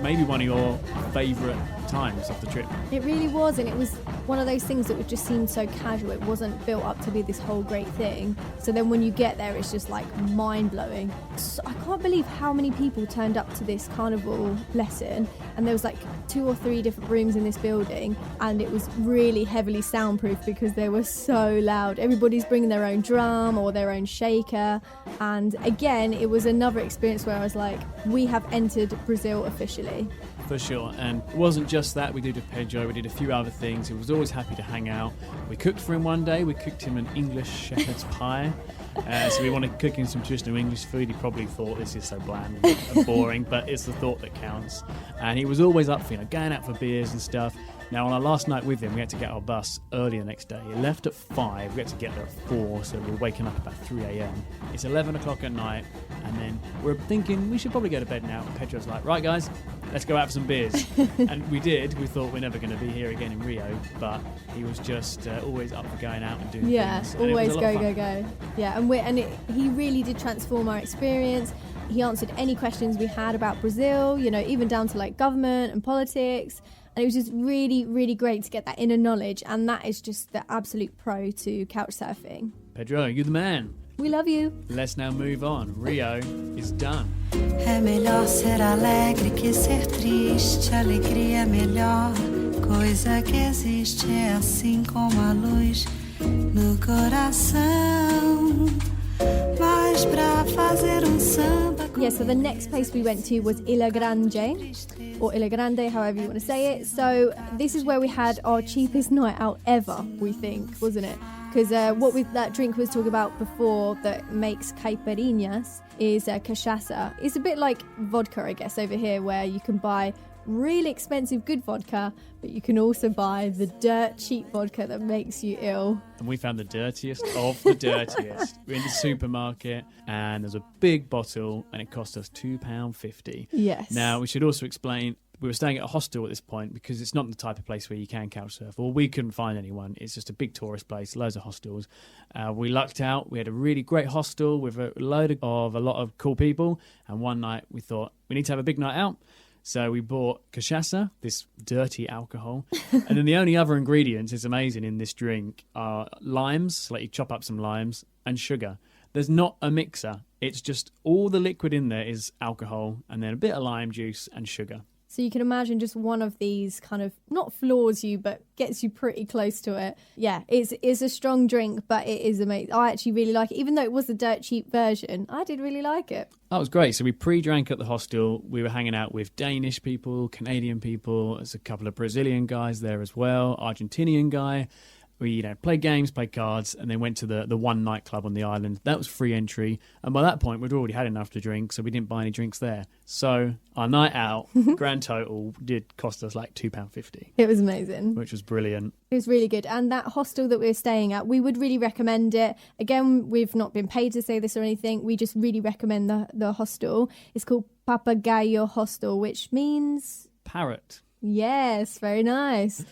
maybe one of your favourite times of the trip. It really was, and it was one of those things that would just seem so casual. It wasn't built up to be this whole great thing. So then when you get there, it's just like mind-blowing. So I can't believe how many people turned up to this carnival lesson, and there was like 2 or 3 different rooms in this building, and it was really heavily soundproof because they were so loud. Everybody's bringing their own drum or their own shaker, and again, it was another experience where I was like, we have entered Brazil officially. For sure, and it wasn't just that. We did with Pedro, we did a few other things. He was always happy to hang out. We cooked for him one day. We cooked him an English shepherd's pie. So we wanted to cook him some traditional English food. He probably thought this is so bland and boring, but it's the thought that counts. And he was always up for, going out for beers and stuff. Now, on our last night with him, we had to get our bus early the next day. It left at 5, we had to get there at 4, so we were waking up about 3 a.m. It's 11 o'clock at night, and then we're thinking we should probably go to bed now. And Pedro's like, right, guys, let's go out for some beers. And we did. We thought we're never going to be here again in Rio, but he was just always up for going out and doing things. Yeah, And always go. Yeah, he really did transform our experience. He answered any questions we had about Brazil, even down to like government and politics. And it was just really, really great to get that inner knowledge. And that is just the absolute pro to Couchsurfing. Pedro, you're the man. We love you. Let's now move on. Rio is done. É melhor ser alegre que ser triste. Alegria é melhor coisa que existe. É assim como a luz no coração. Mas pra fazer samba. Yeah, so the next place we went to was Ilha Grande, or Ilha Grande, however you want to say it. So this is where we had our cheapest night out ever, we think, wasn't it? Because that drink we was talking about before that makes Caipirinhas is cachaça. It's a bit like vodka, I guess, over here, where you can buy really expensive good vodka, but you can also buy the dirt cheap vodka that makes you ill. And we found the dirtiest of the dirtiest. We're in the supermarket, and there's a big bottle, and it cost us £2.50. Yes. Now, we should also explain, we were staying at a hostel at this point because it's not the type of place where you can couch surf, or we couldn't find anyone. It's just a big tourist place, loads of hostels. We lucked out. We had a really great hostel with a lot of cool people, and one night we thought we need to have a big night out. So we bought cachaça, this dirty alcohol, and then the only other ingredients, it's amazing, in this drink are limes, like you chop up some limes, and sugar. There's not a mixer. It's just all the liquid in there is alcohol, and then a bit of lime juice and sugar. So you can imagine just one of these kind of not floors you, but gets you pretty close to it. Yeah, it's a strong drink, but it is amazing. I actually really like it. Even though it was the dirt cheap version, I did really like it. That was great. So we pre-drank at the hostel. We were hanging out with Danish people, Canadian people. There's a couple of Brazilian guys there as well, Argentinian guy. We played games, played cards, and then went to the one nightclub on the island. That was free entry. And by that point, we'd already had enough to drink, so we didn't buy any drinks there. So our night out, grand total, did cost us like £2.50. It was amazing. Which was brilliant. It was really good. And that hostel that we were staying at, we would really recommend it. Again, we've not been paid to say this or anything. We just really recommend the hostel. It's called Papagayo Hostel, which means... Parrot. Yes, very nice.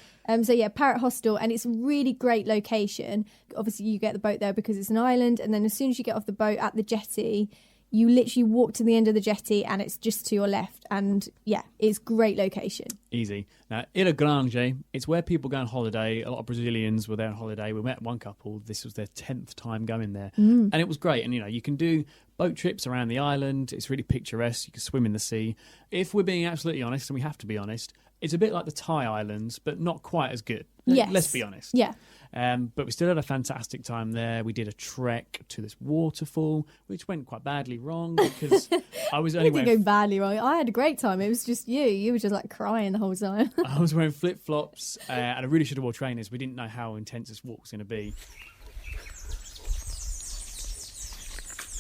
So yeah, Parrot Hostel, and it's a really great location. Obviously, you get the boat there because it's an island, and then as soon as you get off the boat at the jetty, you literally walk to the end of the jetty, and it's just to your left. And yeah, it's great location. Easy. Now, Ilha Grande, it's where people go on holiday. A lot of Brazilians were there on holiday. We met one couple. This was their 10th time going there. And it was great. And, you can do boat trips around the island. It's really picturesque. You can swim in the sea. If we're being absolutely honest, and we have to be honest, it's a bit like the Thai Islands, but not quite as good. Yes. Let's be honest. Yeah. But we still had a fantastic time there. We did a trek to this waterfall, which went quite badly wrong because I was only It didn't go badly wrong. I had a great time. It was just you. You were just like crying the whole time. I was wearing flip-flops and I really should have worn trainers. We didn't know how intense this walk was going to be.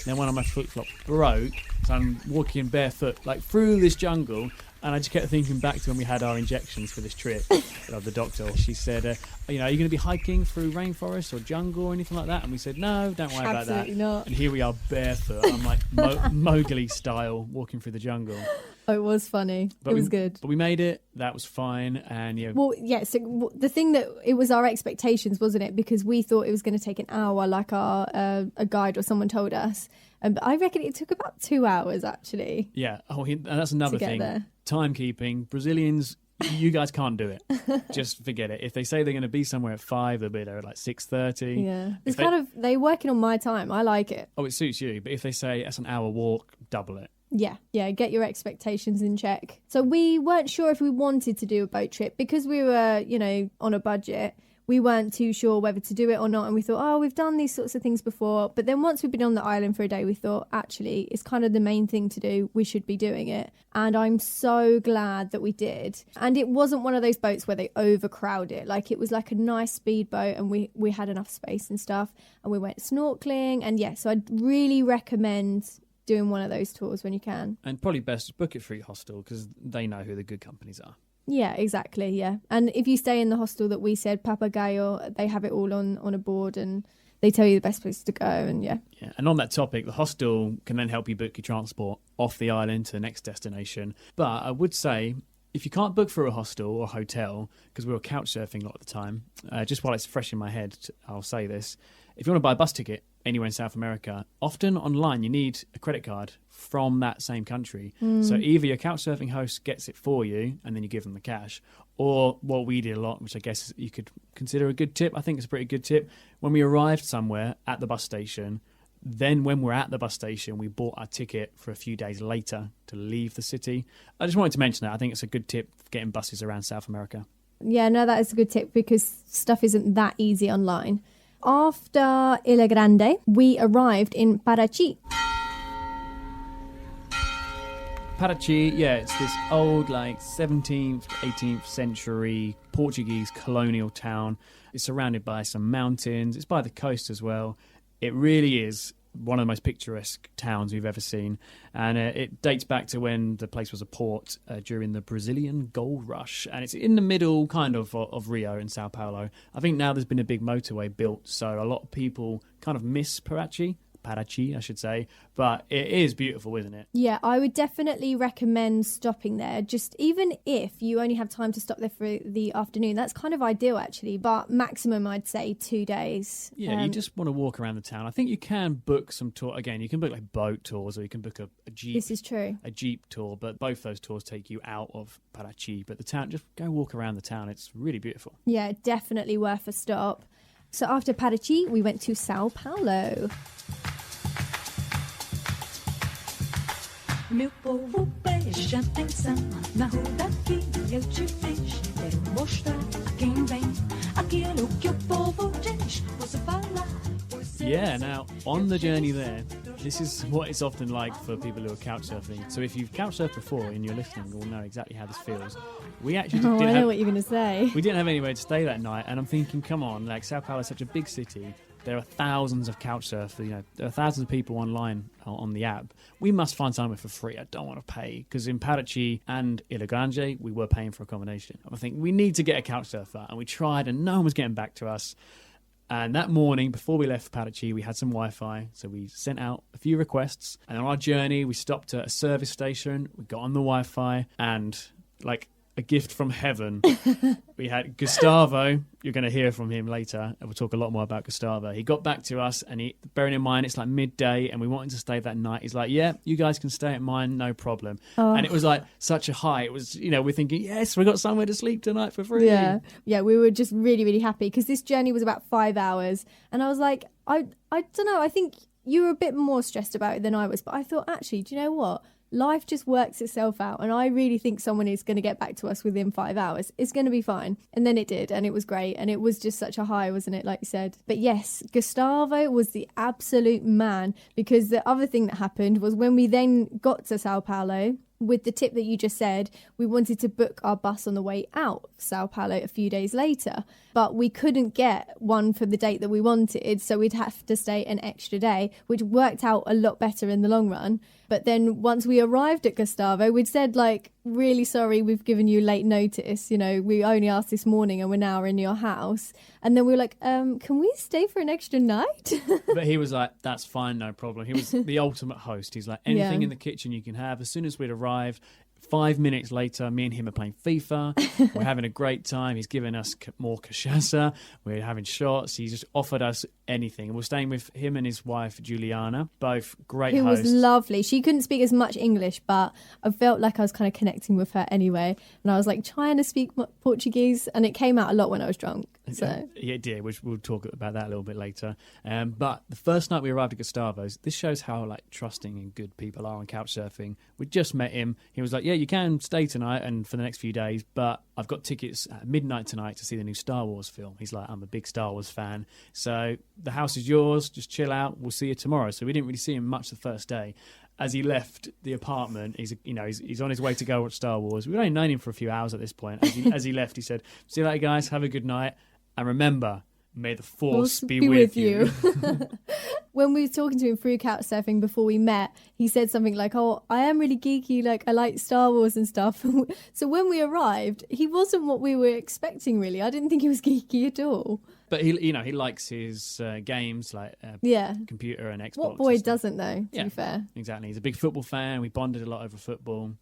Then one of my flip-flops broke, so I'm walking barefoot like through this jungle, and I just kept thinking back to when we had our injections for this trip of the doctor. She said, are you going to be hiking through rainforest or jungle or anything like that? And we said, no, don't worry about that. Absolutely not. And here we are barefoot. I'm like Mowgli style walking through the jungle. Oh, it was funny. It was good. But we made it. That was fine. And Well, yeah. So the thing that it was our expectations, wasn't it? Because we thought it was going to take an hour, like our a guide or someone told us. But I reckon it took about 2 hours actually. Yeah. Oh, and that's another thing. There. Timekeeping. Brazilians, you guys can't do it. Just forget it. If they say they're going to be somewhere at 5, they'll be there at like 6:30. Yeah. It's they're working on my time. I like it. Oh, it suits you. But if they say that's an hour walk, double it. Yeah, get your expectations in check. So we weren't sure if we wanted to do a boat trip because we were, on a budget. We weren't too sure whether to do it or not. And we thought, we've done these sorts of things before. But then once we've been on the island for a day, we thought, actually, it's kind of the main thing to do. We should be doing it. And I'm so glad that we did. And it wasn't one of those boats where they overcrowd it. Like, it was like a nice speedboat and we had enough space and stuff. And we went snorkeling. And yeah, so I'd really recommend doing one of those tours when you can. And probably best to book it through your hostel because they know who the good companies are. Yeah, exactly, yeah. And if you stay in the hostel that we said, Papagayo, they have it all on a board and they tell you the best place to go, and yeah. Yeah, and on that topic, the hostel can then help you book your transport off the island to the next destination. But I would say, if you can't book through a hostel or hotel, because we were couch surfing a lot of the time, just while it's fresh in my head, I'll say this. If you want to buy a bus ticket anywhere in South America, often online you need a credit card from that same country. So either your couch surfing host gets it for you and then you give them the cash, or what we did a lot, which I guess you could consider a good tip, I think it's a pretty good tip, when we arrived somewhere at the bus station, then when we're at the bus station, we bought our ticket for a few days later to leave the city. I just wanted to mention that. I think it's a good tip for getting buses around South America. Yeah, no, that is a good tip because stuff isn't that easy online. After Ilha Grande, we arrived in Parachi. Parachi, yeah, it's this old, 17th, 18th century Portuguese colonial town. It's surrounded by some mountains. It's by the coast as well. It really is one of the most picturesque towns we've ever seen. And it dates back to when the place was a port during the Brazilian gold rush. And it's in the middle kind of Rio and Sao Paulo. I think now there's been a big motorway built, so a lot of people kind of miss Parachi, I should say, but it is beautiful, isn't it? Yeah, I would definitely recommend stopping there, just even if you only have time to stop there for the afternoon. That's kind of ideal, actually, but maximum, I'd say, 2 days. Yeah, you just want to walk around the town. I think you can book some tour. Again, you can book boat tours, or you can book a Jeep. This is true. A Jeep tour, but both those tours take you out of Parachi. But the town, just go walk around the town. It's really beautiful. Yeah, definitely worth a stop. So after Parachi, we went to Sao Paulo. Meu povo, preste atenção. Na rodovia eu te fiz. Quero mostrar a quem vem aquilo que o povo diz. Você fala. Yeah, now, on the journey there, this is what it's often like for people who are couch surfing. So if you've couch surfed before and you're listening, you'll know exactly how this feels. We actually I know what you're going to say. We didn't have anywhere to stay that night, and I'm thinking, come on, Sao Paulo is such a big city. There are thousands of couch surfers, there are thousands of people online on the app. We must find somewhere for free. I don't want to pay, because in Parachi and Ilha Grande, we were paying for accommodation. I think we need to get a couch surfer, and we tried, and no one was getting back to us. And that morning, before we left Parachi, we had some Wi-Fi, so we sent out a few requests. And on our journey, we stopped at a service station, we got on the Wi-Fi, and a gift from heaven. We had Gustavo. You're going to hear from him later, and we'll talk a lot more about Gustavo. He got back to us, and bearing in mind it's like midday, and we wanted to stay that night. He's like, "Yeah, you guys can stay at mine, no problem." And it was like such a high. It was, we're thinking, yes, we got somewhere to sleep tonight for free. Yeah, we were just really, really happy because this journey was about 5 hours, and I was like, I don't know. I think you were a bit more stressed about it than I was, but I thought, actually, do you know what? Life just works itself out, and I really think someone is going to get back to us within 5 hours. It's going to be fine. And then it did, and it was great, and it was just such a high, wasn't it, like you said? But yes, Gustavo was the absolute man, because the other thing that happened was when we then got to Sao Paulo, with the tip that you just said, we wanted to book our bus on the way out of Sao Paulo a few days later, but we couldn't get one for the date that we wanted, so we'd have to stay an extra day, which worked out a lot better in the long run. But then once we arrived at Gustavo, we'd said, like, really sorry, we've given you late notice. We only asked this morning and we're now in your house. And then we were like, can we stay for an extra night? But he was like, that's fine, no problem. He was the ultimate host. He's like, anything in the kitchen you can have. As soon as we'd arrived, 5 minutes later, me and him are playing FIFA. We're having a great time. He's giving us more cachaça. We're having shots. He just offered us anything. And we're staying with him and his wife, Juliana, both great Who hosts. was lovely. She couldn't speak as much English, but I felt like I was kind of connecting with her anyway. And I was like trying to speak Portuguese, and it came out a lot when I was drunk. So Yeah, it did, which we'll talk about that a little bit later. But the first night we arrived at Gustavo's, this shows how trusting and good people are on couchsurfing. We just met him. He was like, yeah, you can stay tonight and for the next few days, but I've got tickets at midnight tonight to see the new Star Wars film. He's like, I'm a big Star Wars fan, so the house is yours, just chill out, we'll see you tomorrow. So we didn't really see him much the first day. As he left the apartment, he's on his way to go watch Star Wars. We'd only known him for a few hours at this point. As he left, he said, see you later, guys, have a good night, and remember, may the Force be with you. When we were talking to him through couchsurfing before we met, he said something like, oh, I am really geeky, like I like Star Wars and stuff. So when we arrived, he wasn't what we were expecting, really. I didn't think he was geeky at all. But he likes his games, like computer and Xbox. What boy doesn't, though, to be fair? Exactly. He's a big football fan. We bonded a lot over football.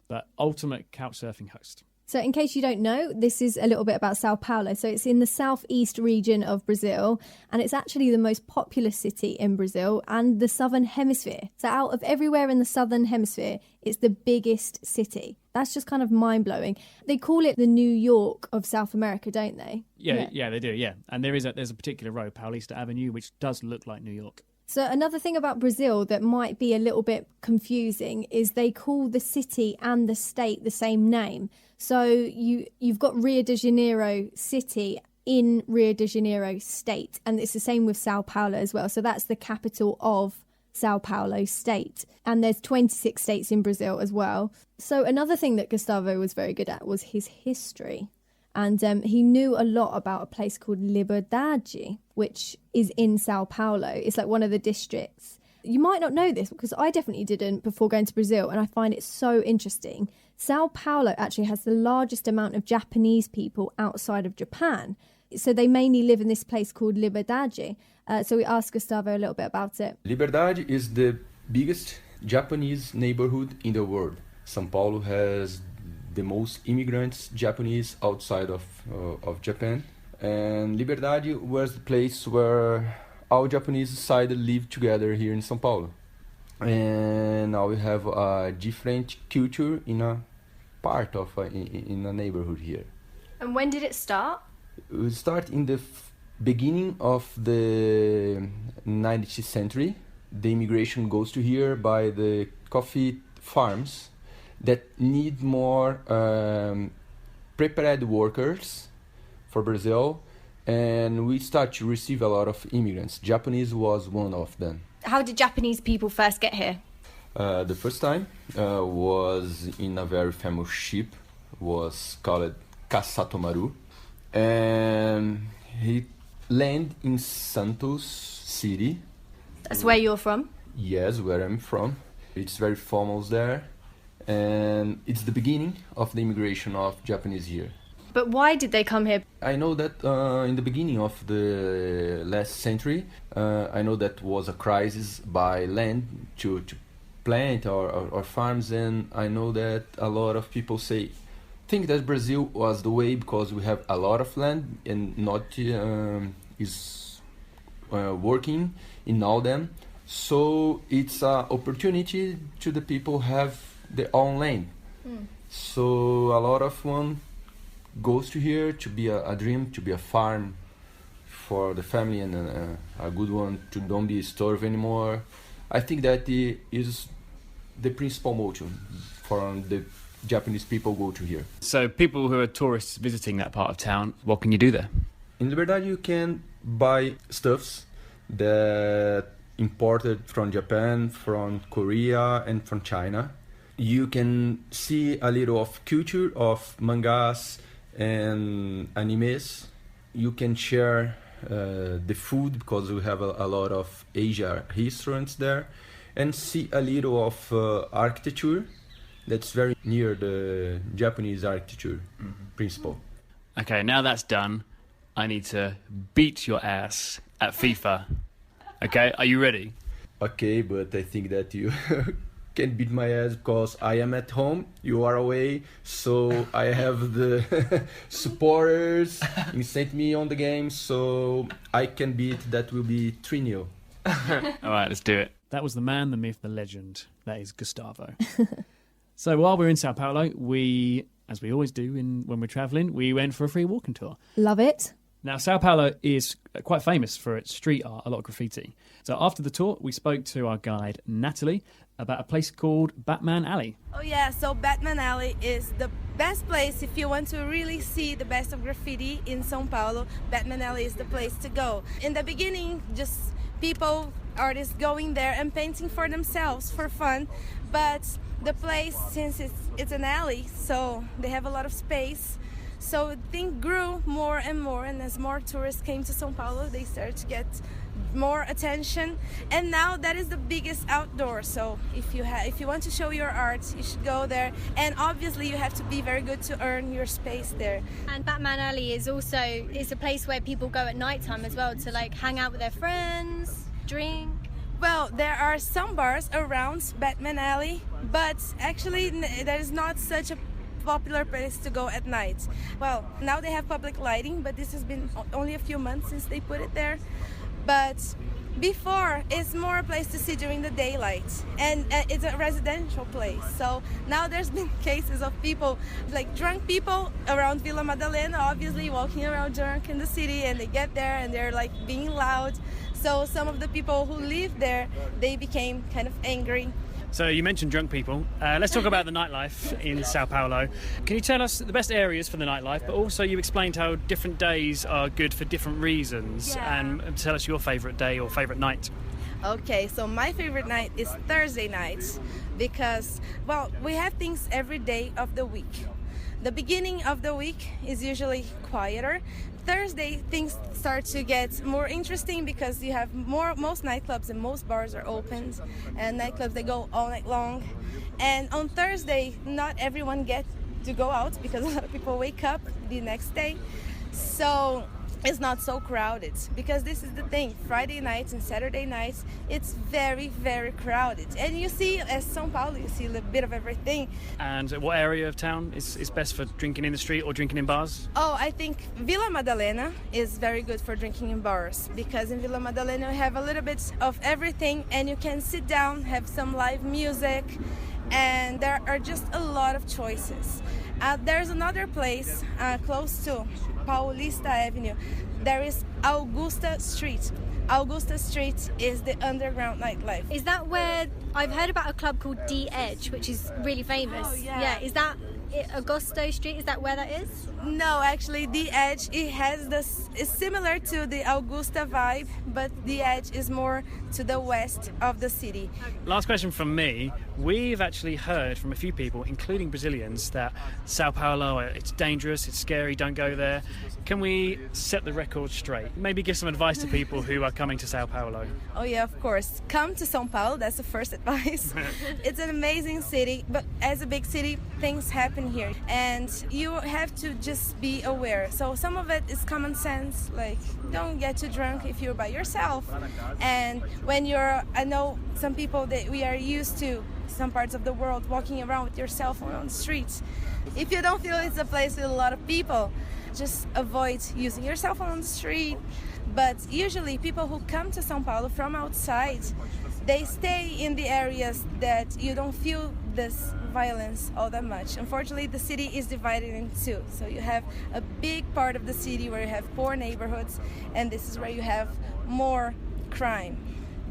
But ultimate couchsurfing host. So in case you don't know, this is a little bit about Sao Paulo. So it's in the southeast region of Brazil, and it's actually the most populous city in Brazil and the southern hemisphere. So out of everywhere in the southern hemisphere, it's the biggest city. That's just kind of mind-blowing. They call it the New York of South America, don't they? Yeah, they do, yeah. And there's a particular road, Paulista Avenue, which does look like New York. So another thing about Brazil that might be a little bit confusing is they call the city and the state the same name. So you've got Rio de Janeiro city in Rio de Janeiro state, and it's the same with Sao Paulo as well. So that's the capital of Sao Paulo state. And there's 26 states in Brazil as well. So another thing that Gustavo was very good at was his history. And he knew a lot about a place called Liberdade, which is in Sao Paulo. It's like one of the districts. You might not know this because I definitely didn't before going to Brazil, and I find it so interesting. Sao Paulo actually has the largest amount of Japanese people outside of Japan. So they mainly live in this place called Liberdade. So we asked Gustavo a little bit about it. Liberdade is the biggest Japanese neighborhood in the world. São Paulo has the most immigrants Japanese outside of Japan, and Liberdade was the place where all Japanese society lived together here in São Paulo. And now we have a different culture in a part of in a neighborhood here. And when did it start? It started in the beginning of the 19th century. The immigration goes to here by the coffee farms that need more prepared workers for Brazil, and we start to receive a lot of immigrants. Japanese was one of them. How did Japanese people first get here? The first time was in a very famous ship, was called Kasatomaru, and he landed in Santos City. That's where you're from? Yes, where I'm from. It's very famous there. And it's the beginning of the immigration of Japanese here. But why did they come here? I know that in the beginning of the last century, I know that was a crisis by land to plant or farms, and I know that a lot of people say, think that Brazil was the way because we have a lot of land and not is working in all them. So it's an opportunity to the people have their own land. So a lot of one goes to here to be a dream, to be a farm for the family and a good one to don't be starved anymore. I think that is the principal motive for the Japanese people go to here. So people who are tourists visiting that part of town, what can you do there? In Liberdade you can buy stuffs that imported from Japan, from Korea and from China. You can see a little of culture of mangas and animes. You can share the food because we have a lot of Asia restaurants there, and see a little of architecture that's very near the Japanese architecture principle. Okay, now that's done, I need to beat your ass at FIFA. Okay, are you ready? Okay, but I think that you can beat my ass because I am at home, you are away, so I have the supporters who sent me on the game, so I can beat. That will be 3-0. All right, let's do it. That was the man, the myth, the legend. That is Gustavo. So while we're in Sao Paulo, we, as we always do when we're travelling, we went for a free walking tour. Love it. Now, Sao Paulo is quite famous for its street art, a lot of graffiti. So after the tour, we spoke to our guide, Natalie, about a place called Batman Alley. Oh yeah, so Batman Alley is the best place if you want to really see the best of graffiti in São Paulo. Batman Alley is the place to go. In the beginning, just people, artists going there and painting for themselves for fun, but the place, since it's an alley, so they have a lot of space. So things grew more and more, and as more tourists came to São Paulo, they started to get more attention. And now that is the biggest outdoor. So if you want to show your art, you should go there. And obviously, you have to be very good to earn your space there. And Batman Alley is a place where people go at nighttime as well to like hang out with their friends, drink. Well, there are some bars around Batman Alley, but actually there is not such a popular place to go at night. Well, now they have public lighting, but this has been only a few months since they put it there. But before, it's more a place to see during the daylight, and it's a residential place. So now there's been cases of people, like drunk people around Vila Madalena, obviously walking around drunk in the city, and they get there and they're like being loud. So some of the people who live there, they became kind of angry. So you mentioned drunk people. Let's talk about the nightlife in Sao Paulo. Can you tell us the best areas for the nightlife, but also you explained how different days are good for different reasons, and tell us your favourite day or favourite night. Okay, so my favorite night is Thursday nights because, well, we have things every day of the week. The beginning of the week is usually quieter. Thursday, things start to get more interesting because you have most nightclubs and most bars are open, and nightclubs, they go all night long. And on Thursday, not everyone gets to go out because a lot of people wake up the next day. So it's not so crowded, because this is the thing, Friday nights and Saturday nights, it's very, very crowded. And you see, as São Paulo, you see a bit of everything. And what area of town is best for drinking in the street or drinking in bars? Oh, I think Vila Madalena is very good for drinking in bars, because in Vila Madalena you have a little bit of everything, and you can sit down, have some live music, and there are just a lot of choices. There's another place close to Paulista Avenue. There is Augusta Street. Augusta Street is the underground nightlife. Is that where I've heard about a club called D Edge, which is really famous? Oh, yeah. Is that Augusto Street? Is that where that is? No, actually, The Edge, it has this. It's similar to the Augusta vibe, but The Edge is more to the west of the city. Last question from me. We've actually heard from a few people, including Brazilians, that Sao Paulo, it's dangerous, it's scary, don't go there. Can we set the record straight? Maybe give some advice to people who are coming to Sao Paulo. Oh yeah, of course. Come to São Paulo, that's the first advice. It's an amazing city, but as a big city, things happen here. And you have to just be aware. So some of it is common sense, like don't get too drunk if you're by yourself. And when I know some people that we are used to some parts of the world, walking around with your cell phone on the streets. If you don't feel it's a place with a lot of people, just avoid using your cell phone on the street. But usually people who come to Sao Paulo from outside, they stay in the areas that you don't feel this violence all that much. Unfortunately, the city is divided in two. So you have a big part of the city where you have poor neighborhoods, and this is where you have more crime.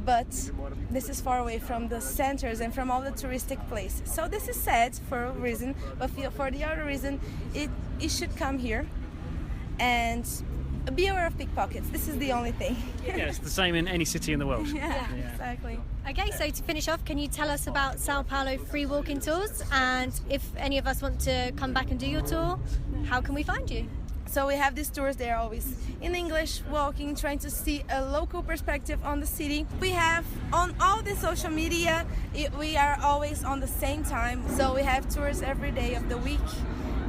But this is far away from the centers and from all the touristic places. So this is sad for a reason, but for the other reason, it should come here. And be aware of pickpockets. This is the only thing. Yeah, it's the same in any city in the world. Yeah, exactly. Okay, so to finish off, can you tell us about Sao Paulo free walking tours? And if any of us want to come back and do your tour, how can we find you? So we have these tours, they're always in English, walking, trying to see a local perspective on the city. We have on all the social media, we are always on the same time. So we have tours every day of the week.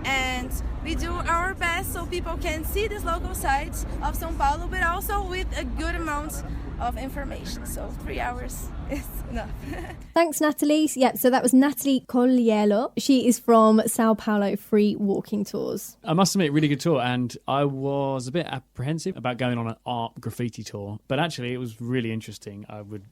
And we do our best so people can see these local sites of Sao Paulo, but also with a good amount of information. So 3 hours is enough. Thanks, Natalie. Yeah, so that was Natalie Colliello. She is from Sao Paulo Free Walking Tours. I must admit, really good tour, and I was a bit apprehensive about going on an art graffiti tour, but actually it was really interesting. I would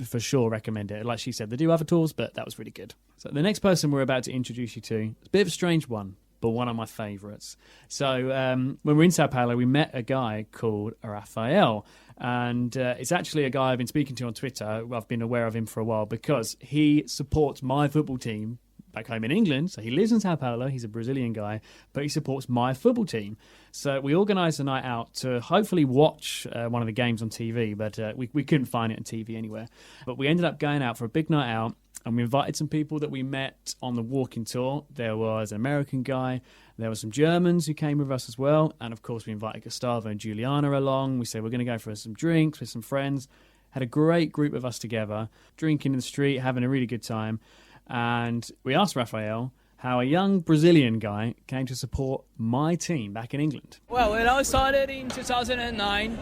for sure recommend it. Like she said, they do other tours, but that was really good. So the next person we're about to introduce you to is a bit of a strange one, but one of my favourites. So when we were in Sao Paulo, we met a guy called Rafael, and it's actually a guy I've been speaking to on Twitter. I've been aware of him for a while because he supports my football team back home in England. So he lives in Sao Paulo. He's a Brazilian guy, but he supports my football team. So we organised a night out to hopefully watch one of the games on TV, but we couldn't find it on TV anywhere. But we ended up going out for a big night out, and we invited some people that we met on the walking tour. There was an American guy, there were some Germans who came with us as well, and of course we invited Gustavo and Juliana along. We said we're going to go for some drinks with some friends. Had a great group of us together, drinking in the street, having a really good time. And we asked Rafael how a young Brazilian guy came to support my team back in England. Well, it all started in 2009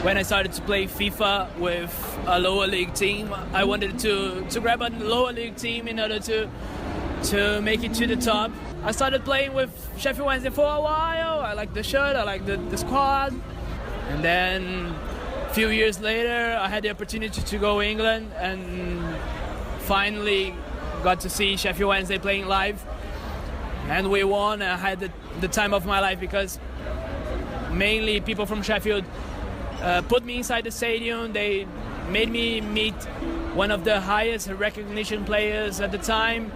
when I started to play FIFA with a lower league team. I wanted to grab a lower league team in order to make it to the top. I started playing with Sheffield Wednesday for a while. I liked the shirt, I liked the squad. And then a few years later, I had the opportunity to go to England and finally got to see Sheffield Wednesday playing live. And we won. I had the time of my life because mainly people from Sheffield put me inside the stadium. They made me meet one of the highest recognition players at the time.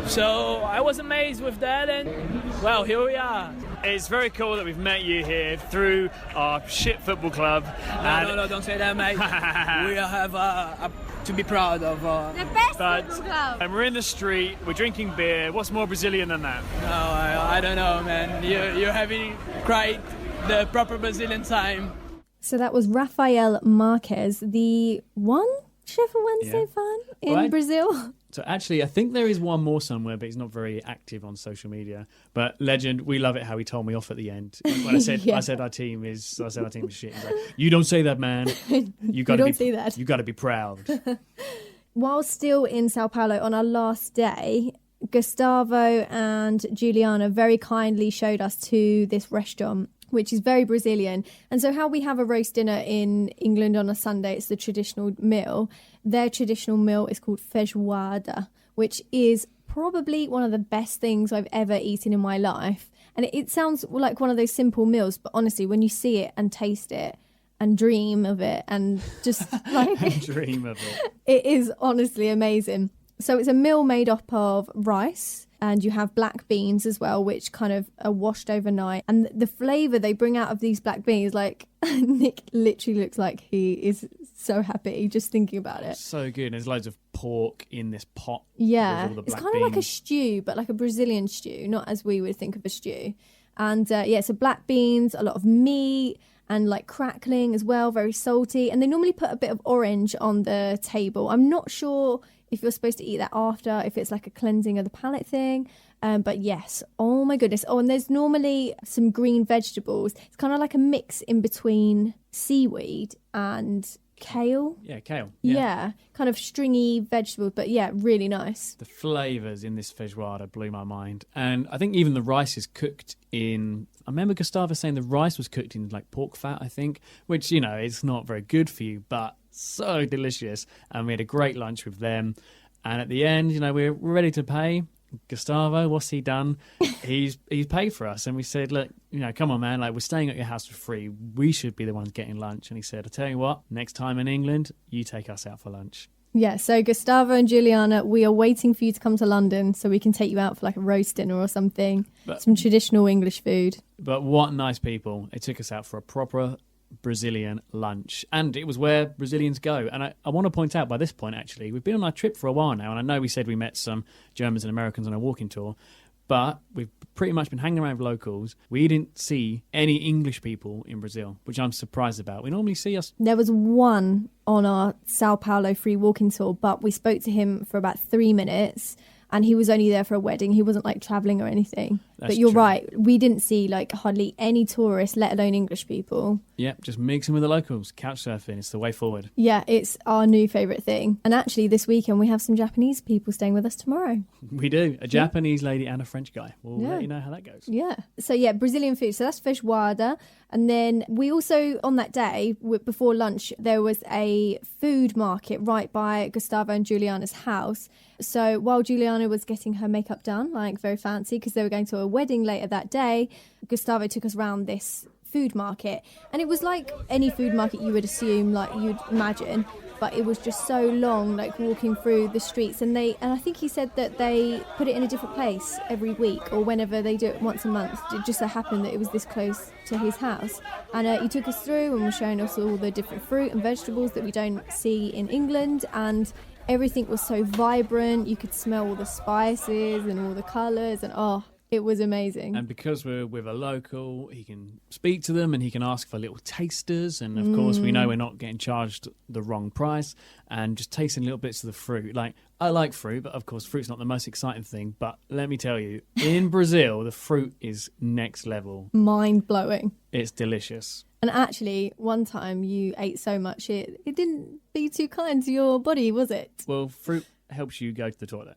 So I was amazed with that, and well, here we are. It's very cool that we've met you here through our shit football club. No, don't say that, mate. We have to be proud of the best football club. And we're in the street, we're drinking beer. What's more Brazilian than that? No, I don't know, man. You're having quite the proper Brazilian time. So that was Rafael Marquez, the one Sheffield Wednesday fan in Brazil. So actually, I think there is one more somewhere, but he's not very active on social media. But legend, we love it how he told me off at the end when I said our team is shit. He's like, you don't say that, man. You don't say that. You got to be proud. While still in Sao Paulo on our last day, Gustavo and Juliana very kindly showed us to this restaurant, which is very Brazilian. And so how we have a roast dinner in England on a Sunday, it's the traditional meal. Their traditional meal is called Feijoada, which is probably one of the best things I've ever eaten in my life. And it sounds like one of those simple meals, but honestly, when you see it and taste it and dream of it and just like... dream of it. It is honestly amazing. So it's a meal made up of rice, and you have black beans as well, which kind of are washed overnight. And the flavour they bring out of these black beans, like Nick literally looks like he is so happy just thinking about it. So good. There's loads of pork in this pot. Yeah, with all the it's black kind of like a beans. stew, but like a Brazilian stew, not as we would think of a stew. And so black beans, a lot of meat, and like crackling as well, very salty. And they normally put a bit of orange on the table. I'm not sure if you're supposed to eat that after, if it's like a cleansing of the palate thing. But yes, oh my goodness. Oh, and there's normally some green vegetables. It's kind of like a mix in between seaweed and kale. Yeah, kale. Yeah, kind of stringy vegetables, but yeah, really nice. The flavours in this feijoada blew my mind. And I think even the rice is cooked in... I remember Gustavo saying the rice was cooked in like pork fat, I think, which, you know, it's not very good for you, but so delicious. And we had a great lunch with them. And at the end, you know, we're ready to pay. Gustavo, what's he done? He's paid for us. And we said, look, you know, come on, man, like, we're staying at your house for free. We should be the ones getting lunch. And he said, I tell you what, next time in England, you take us out for lunch. Yeah, so Gustavo and Juliana, we are waiting for you to come to London so we can take you out for like a roast dinner or something. Some traditional English food. But what nice people. They took us out for a proper Brazilian lunch, and it was where Brazilians go. And I want to point out, by this point, actually, we've been on our trip for a while now, and I know we said we met some Germans and Americans on a walking tour, but we've pretty much been hanging around with locals. We didn't see any English people in Brazil, which I'm surprised about. We normally see us... There was one on our Sao Paulo free walking tour, but we spoke to him for about 3 minutes, and he was only there for a wedding. He wasn't like travelling or anything. But you're right. We didn't see like hardly any tourists, let alone English people. Yep, just mixing with the locals. Couch surfing, it's the way forward. Yeah, it's our new favourite thing. And actually this weekend we have some Japanese people staying with us tomorrow. We do. A Japanese lady and a French guy. We'll let you know how that goes. Yeah. So yeah, Brazilian food. So that's feijoada. And then we also, on that day, before lunch, there was a food market right by Gustavo and Juliana's house. So while Juliana was getting her makeup done, like very fancy, because they were going to a wedding later that day, Gustavo took us around this food market. And it was like any food market you would assume, like you'd imagine, but it was just so long, like walking through the streets. And I think he said that they put it in a different place every week, or whenever they do it once a month. It just so happened that it was this close to his house. And he took us through and was showing us all the different fruit and vegetables that we don't see in England. And everything was so vibrant. You could smell all the spices and all the colours, and it was amazing. And because we're with a local, he can speak to them and he can ask for little tasters. And of course, we know we're not getting charged the wrong price, and just tasting little bits of the fruit. Like, I like fruit, but of course, fruit's not the most exciting thing. But let me tell you, in Brazil, the fruit is next level. Mind-blowing. It's delicious. And actually, one time you ate so much, it didn't be too kind to your body, was it? Well, fruit helps you go to the toilet.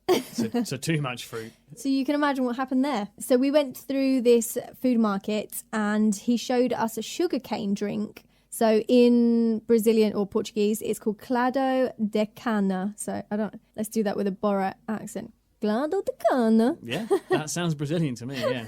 So too much fruit. So you can imagine what happened there. So we went through this food market and he showed us a sugarcane drink. So in Brazilian or Portuguese, it's called clado de cana. So let's do that with a Borat accent. Clado de cana. Yeah, that sounds Brazilian to me, yeah.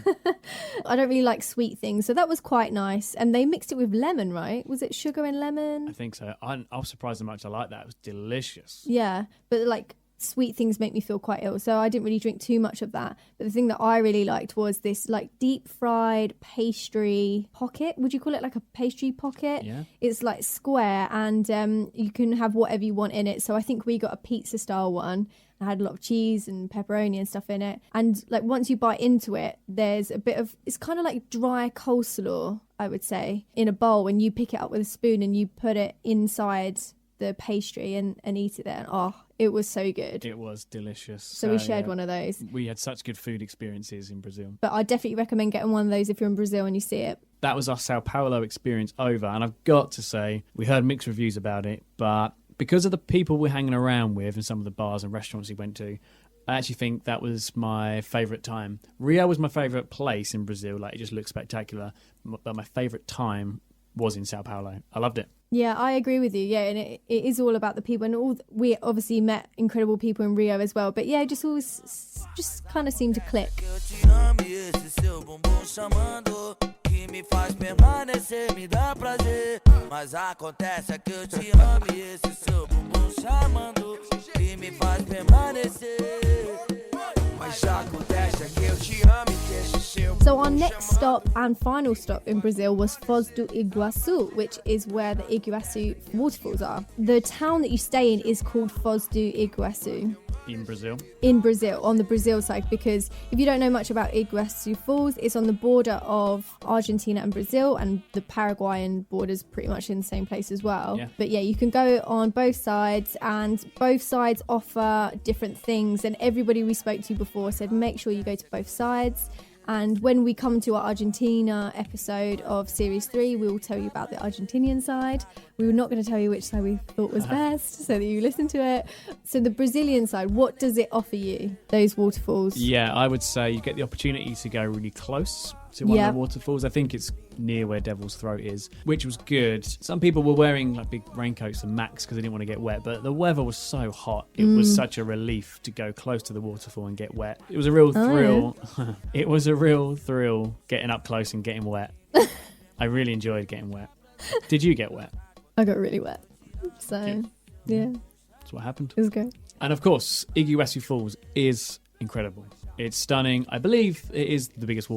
I don't really like sweet things, so that was quite nice. And they mixed it with lemon, right? Was it sugar and lemon? I think so. I was surprised how much I liked that. It was delicious. Yeah, but like sweet things make me feel quite ill, so I didn't really drink too much of that. But the thing that I really liked was this like deep fried pastry pocket. Would you call it like a pastry pocket? Yeah. It's like square, and you can have whatever you want in it. So I think we got a pizza style one. I had a lot of cheese and pepperoni and stuff in it. And like once you bite into it, there's a bit of, it's kind of like dry coleslaw, I would say, in a bowl, and you pick it up with a spoon and you put it inside the pastry and eat it there. And it was so good. It was delicious. So we shared one of those. We had such good food experiences in Brazil. But I definitely recommend getting one of those if you're in Brazil and you see it. That was our Sao Paulo experience over. And I've got to say, we heard mixed reviews about it, but because of the people we're hanging around with and some of the bars and restaurants we went to, I actually think that was my favourite time. Rio was my favourite place in Brazil. Like, it just looked spectacular. But my favourite time was in Sao Paulo. I loved it. Yeah, I agree with you. Yeah, and it is all about the people. And we obviously met incredible people in Rio as well. But yeah, it just kind of seemed to click. Me faz permanecer, me dá prazer. Mas acontece que eu te amo e esse seu bumbum chamando que me faz permanecer. Mas acontece que eu te amo e esse seu. So our next stop and final stop in Brazil was Foz do Iguazu, which is where the Iguazu waterfalls are. The town that you stay in is called Foz do Iguazu. In Brazil? In Brazil, on the Brazil side, because if you don't know much about Iguazu Falls, it's on the border of Argentina and Brazil, and the Paraguayan border's pretty much in the same place as well. Yeah. But yeah, you can go on both sides, and both sides offer different things, and everybody we spoke to before said make sure you go to both sides. And when we come to our Argentina episode of Series 3, we will tell you about the Argentinian side. We were not going to tell you which side we thought was best, so that you listen to it. So the Brazilian side, what does it offer you, those waterfalls? Yeah, I would say you get the opportunity to go really close to one of the waterfalls. I think it's near where Devil's Throat is, which was good. Some people were wearing like big raincoats and Macs because they didn't want to get wet, but the weather was so hot. It was such a relief to go close to the waterfall and get wet. It was a real thrill. Yeah. It was a real thrill getting up close and getting wet. I really enjoyed getting wet. Did you get wet? I got really wet. So, yeah. That's what happened. It was great. And of course, Iguazu Falls is incredible. It's stunning. I believe it is the biggest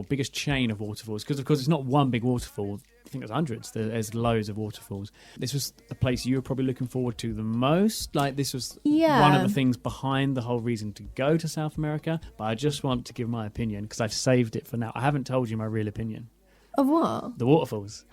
biggest chain of waterfalls because, of course, it's not one big waterfall. I think there's hundreds. There's loads of waterfalls. This was a place you were probably looking forward to the most. Like, this was one of the things behind the whole reason to go to South America. But I just want to give my opinion because I've saved it for now. I haven't told you my real opinion. Of what? The waterfalls.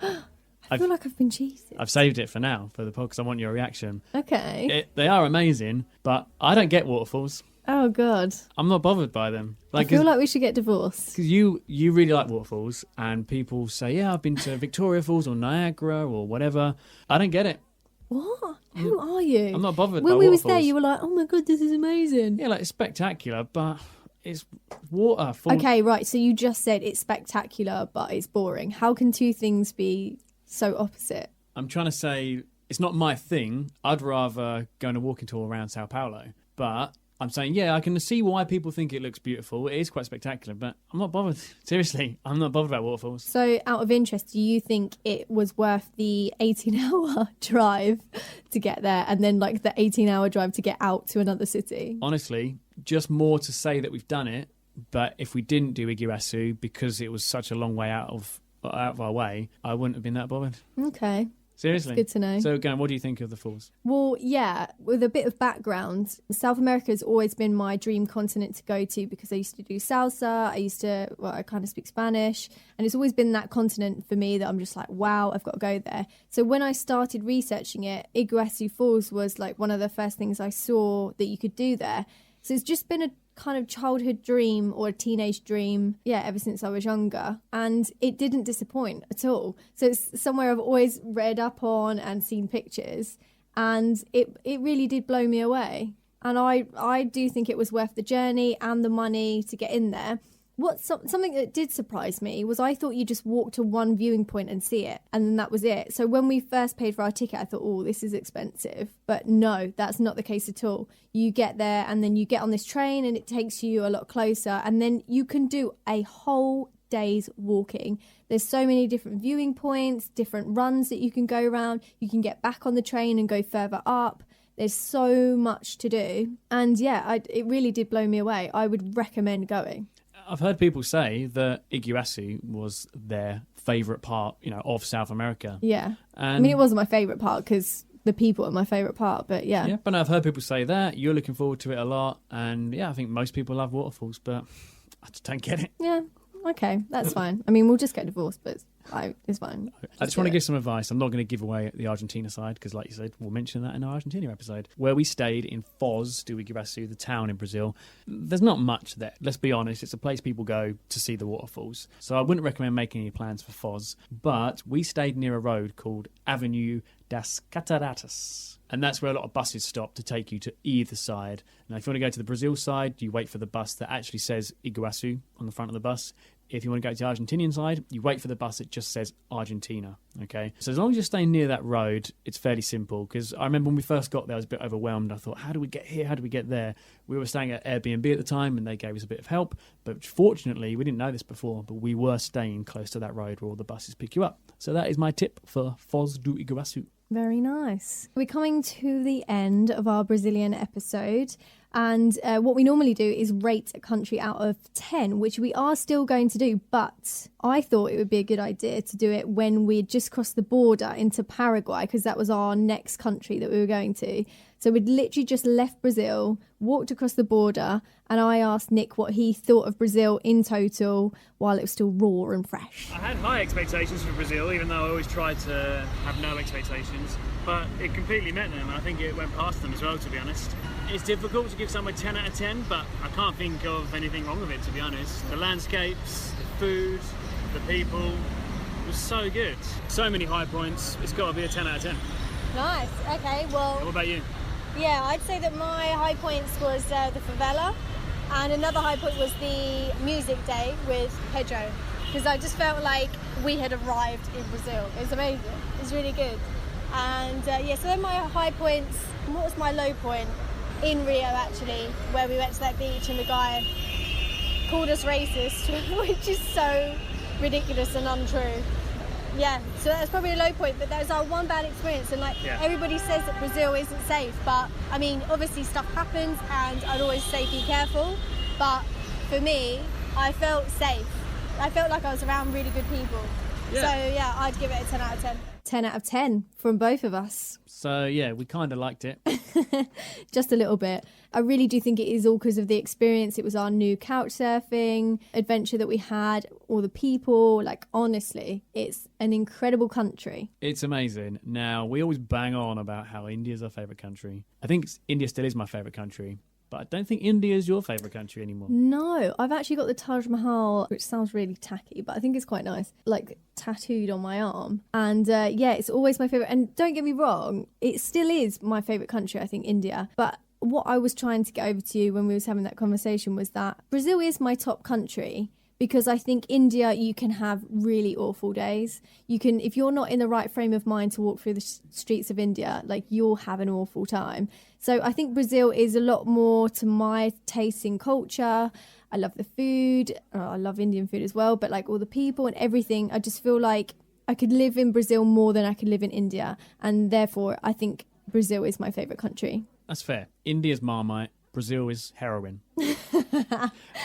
I feel like I've been cheated. I've saved it for now for the pod because I want your reaction. Okay. They are amazing, but I don't get waterfalls. Oh, God. I'm not bothered by them. I feel like we should get divorced. Because you really like waterfalls, and people say, yeah, I've been to Victoria Falls or Niagara or whatever. I don't get it. What? Who are you? I'm not bothered by When we waterfalls. was there, you were like, oh, my God, this is amazing. Yeah, like, it's spectacular, but it's water. Okay, right. So you just said it's spectacular, but it's boring. How can two things be so opposite? I'm trying to say it's not my thing. I'd rather go on a walking tour around Sao Paulo, but I'm saying, yeah, I can see why people think it looks beautiful. It is quite spectacular, but I'm not bothered. Seriously, I'm not bothered about waterfalls. So, out of interest, do you think it was worth the 18-hour drive to get there and then, like, the 18-hour drive to get out to another city? Honestly, just more to say that we've done it, but if we didn't do Iguazu because it was such a long way out of our way, I wouldn't have been that bothered. Okay. Seriously. That's good to know. So, again, what do you think of the falls? Well, yeah, with a bit of background, South America has always been my dream continent to go to because I used to do salsa. I kind of speak Spanish. And it's always been that continent for me that I'm just like, wow, I've got to go there. So when I started researching it, Iguazu Falls was like one of the first things I saw that you could do there. So it's just been a kind of childhood dream or a teenage dream, ever since I was younger. And it didn't disappoint at all. So it's somewhere I've always read up on and seen pictures. And it really did blow me away. And I do think it was worth the journey and the money to get in there. Something that did surprise me was I thought you just walk to one viewing point and see it, and then that was it. So when we first paid for our ticket, I thought, oh, this is expensive. But no, that's not the case at all. You get there and then you get on this train and it takes you a lot closer, and then you can do a whole day's walking. There's so many different viewing points, different runs that you can go around. You can get back on the train and go further up. There's so much to do. And yeah, it really did blow me away. I would recommend going. I've heard people say that Iguazu was their favourite part, of South America. Yeah. I mean, it wasn't my favourite part because the people are my favourite part, but yeah. Yeah, but I've heard people say that. You're looking forward to it a lot. And yeah, I think most people love waterfalls, but I just don't get it. Yeah, okay, that's fine. I mean, we'll just get divorced, but it's fine. I just want to give some advice. I'm not going to give away the Argentina side because, like you said, we'll mention that in our Argentina episode. Where we stayed in Foz do Iguazu, the town in Brazil, there's not much there. Let's be honest, it's a place people go to see the waterfalls. So I wouldn't recommend making any plans for Foz. But we stayed near a road called Avenue das Cataratas. And that's where a lot of buses stop to take you to either side. Now, if you want to go to the Brazil side, you wait for the bus that actually says Iguazu on the front of the bus. If you want to go to the Argentinian side, you wait for the bus that just says Argentina, okay? So as long as you're staying near that road, it's fairly simple. Because I remember when we first got there, I was a bit overwhelmed. I thought, how do we get here? How do we get there? We were staying at Airbnb at the time, and they gave us a bit of help. But fortunately, we didn't know this before, but we were staying close to that road where all the buses pick you up. So that is my tip for Foz do Iguazu. Very nice. We're coming to the end of our Brazilian episode. And what we normally do is rate a country out of 10, which we are still going to do. But I thought it would be a good idea to do it when we had just crossed the border into Paraguay, because that was our next country that we were going to. So we'd literally just left Brazil, walked across the border, and I asked Nick what he thought of Brazil in total while it was still raw and fresh. I had high expectations for Brazil, even though I always tried to have no expectations. But it completely met them. I think it went past them as well, to be honest. it's difficult to give somewhere 10 out of 10, but I can't think of anything wrong with it, to be honest. The landscapes, the food, the people, it was so good. So many high points, it's got to be a 10 out of 10. Nice. Okay, well... What about you? Yeah, I'd say that my high points was the favela, and another high point was the music day with Pedro, because I just felt like we had arrived in Brazil. It was amazing. It was really good. And so then my high points, what was my low point? In Rio, actually, where we went to that beach and the guy called us racist, which is so ridiculous and untrue. Yeah, so that's probably a low point, but that was our one bad experience. And everybody says that Brazil isn't safe, but I mean, obviously stuff happens, and I'd always say be careful. But for me, I felt safe. I felt like I was around really good people. Yeah. So yeah, I'd give it a 10 out of 10. 10 out of 10 from both of us. So yeah, we kind of liked it. Just a little bit. I really do think it is all because of the experience. It was our new couch surfing adventure that we had, all the people. Like, honestly, it's an incredible country. It's amazing. Now, we always bang on about how India's our favourite country. I think India still is my favourite country. But I don't think India is your favourite country anymore. No, I've actually got the Taj Mahal, which sounds really tacky, but I think it's quite nice, like tattooed on my arm. And it's always my favourite. And don't get me wrong, it still is my favourite country, I think, India. But what I was trying to get over to you when we was having that conversation was that Brazil is my top country. Because I think India, you can have really awful days. You can, if you're not in the right frame of mind to walk through the streets of India, like, you'll have an awful time. So I think Brazil is a lot more to my taste in culture. I love the food. I love Indian food as well. But like all the people and everything, I just feel like I could live in Brazil more than I could live in India. And therefore, I think Brazil is my favourite country. That's fair. India's Marmite. Brazil is heroin.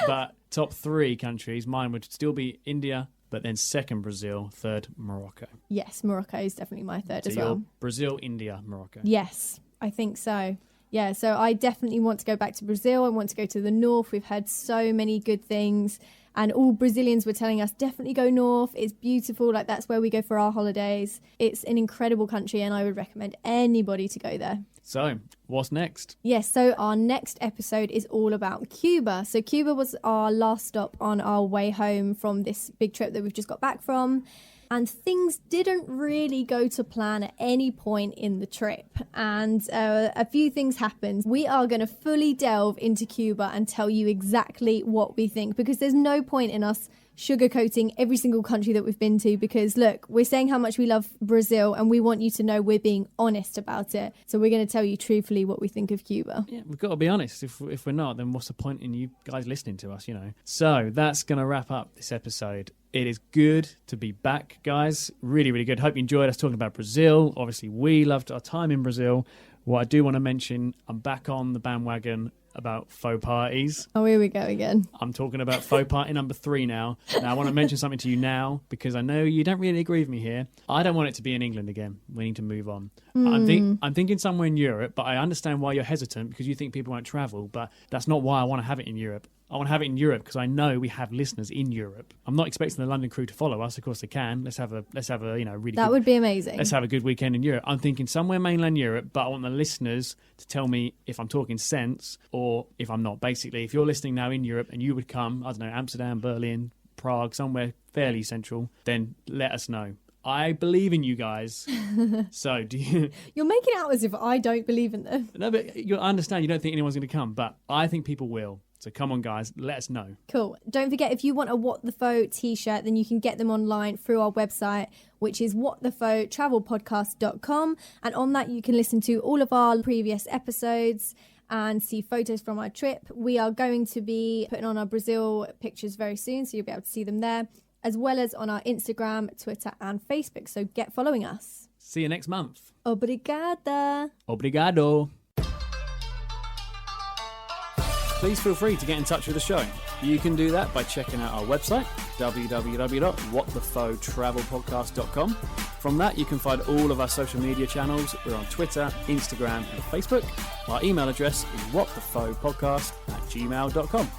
But top 3 countries, mine would still be India, but then second Brazil, third Morocco. Yes, Morocco is definitely my third as well. Brazil, India, Morocco. Yes, I think so. Yeah, so I definitely want to go back to Brazil. I want to go to the north. We've heard so many good things. And all Brazilians were telling us, definitely go north. It's beautiful. Like, that's where we go for our holidays. It's an incredible country, and I would recommend anybody to go there. So, what's next? Yes, so our next episode is all about Cuba. So Cuba was our last stop on our way home from this big trip that we've just got back from. And things didn't really go to plan at any point in the trip. And a few things happened. We are going to fully delve into Cuba and tell you exactly what we think, because there's no point in us sugarcoating every single country that we've been to, because look, we're saying how much we love Brazil and we want you to know we're being honest about it. So we're going to tell you truthfully what we think of Cuba. Yeah, we've got to be honest. If we're not, then what's the point in you guys listening to us, So that's going to wrap up this episode. It is good to be back, guys. Really, really good. Hope you enjoyed us talking about Brazil. Obviously, we loved our time in Brazil. What I do want to mention, I'm back on the bandwagon about faux parties. Oh, here we go again. I'm talking about faux party number 3 now. Now, I want to mention something to you now, because I know you don't really agree with me here. I don't want it to be in England again. We need to move on. I'm thinking somewhere in Europe, but I understand why you're hesitant, because you think people won't travel, but that's not why I want to have it in Europe. I want to have it in Europe because I know we have listeners in Europe. I'm not expecting the London crew to follow us. Of course they can. Let's have a really that good, would be amazing. Let's have a good weekend in Europe. I'm thinking somewhere mainland Europe, but I want the listeners to tell me if I'm talking sense or if I'm not. Basically, if you're listening now in Europe and you would come, I don't know, Amsterdam, Berlin, Prague, somewhere fairly central, then let us know. I believe in you guys. So do you... You're making it out as if I don't believe in them. No, but I understand you don't think anyone's going to come, but I think people will. So come on, guys, let us know. Cool. Don't forget, if you want a What the Faux t-shirt, then you can get them online through our website, which is whatthefauxtravelpodcast.com. And on that, you can listen to all of our previous episodes and see photos from our trip. We are going to be putting on our Brazil pictures very soon, so you'll be able to see them there, as well as on our Instagram, Twitter, and Facebook. So get following us. See you next month. Obrigada. Obrigado. Please feel free to get in touch with the show. You can do that by checking out our website, www.whatthefauxtravelpodcast.com. From that, you can find all of our social media channels. We're on Twitter, Instagram, and Facebook. Our email address is whatthefauxpodcast@gmail.com.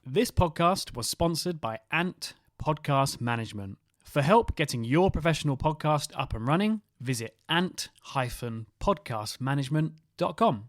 This podcast was sponsored by Ant Podcast Management. For help getting your professional podcast up and running, visit ant-podcastmanagement.com.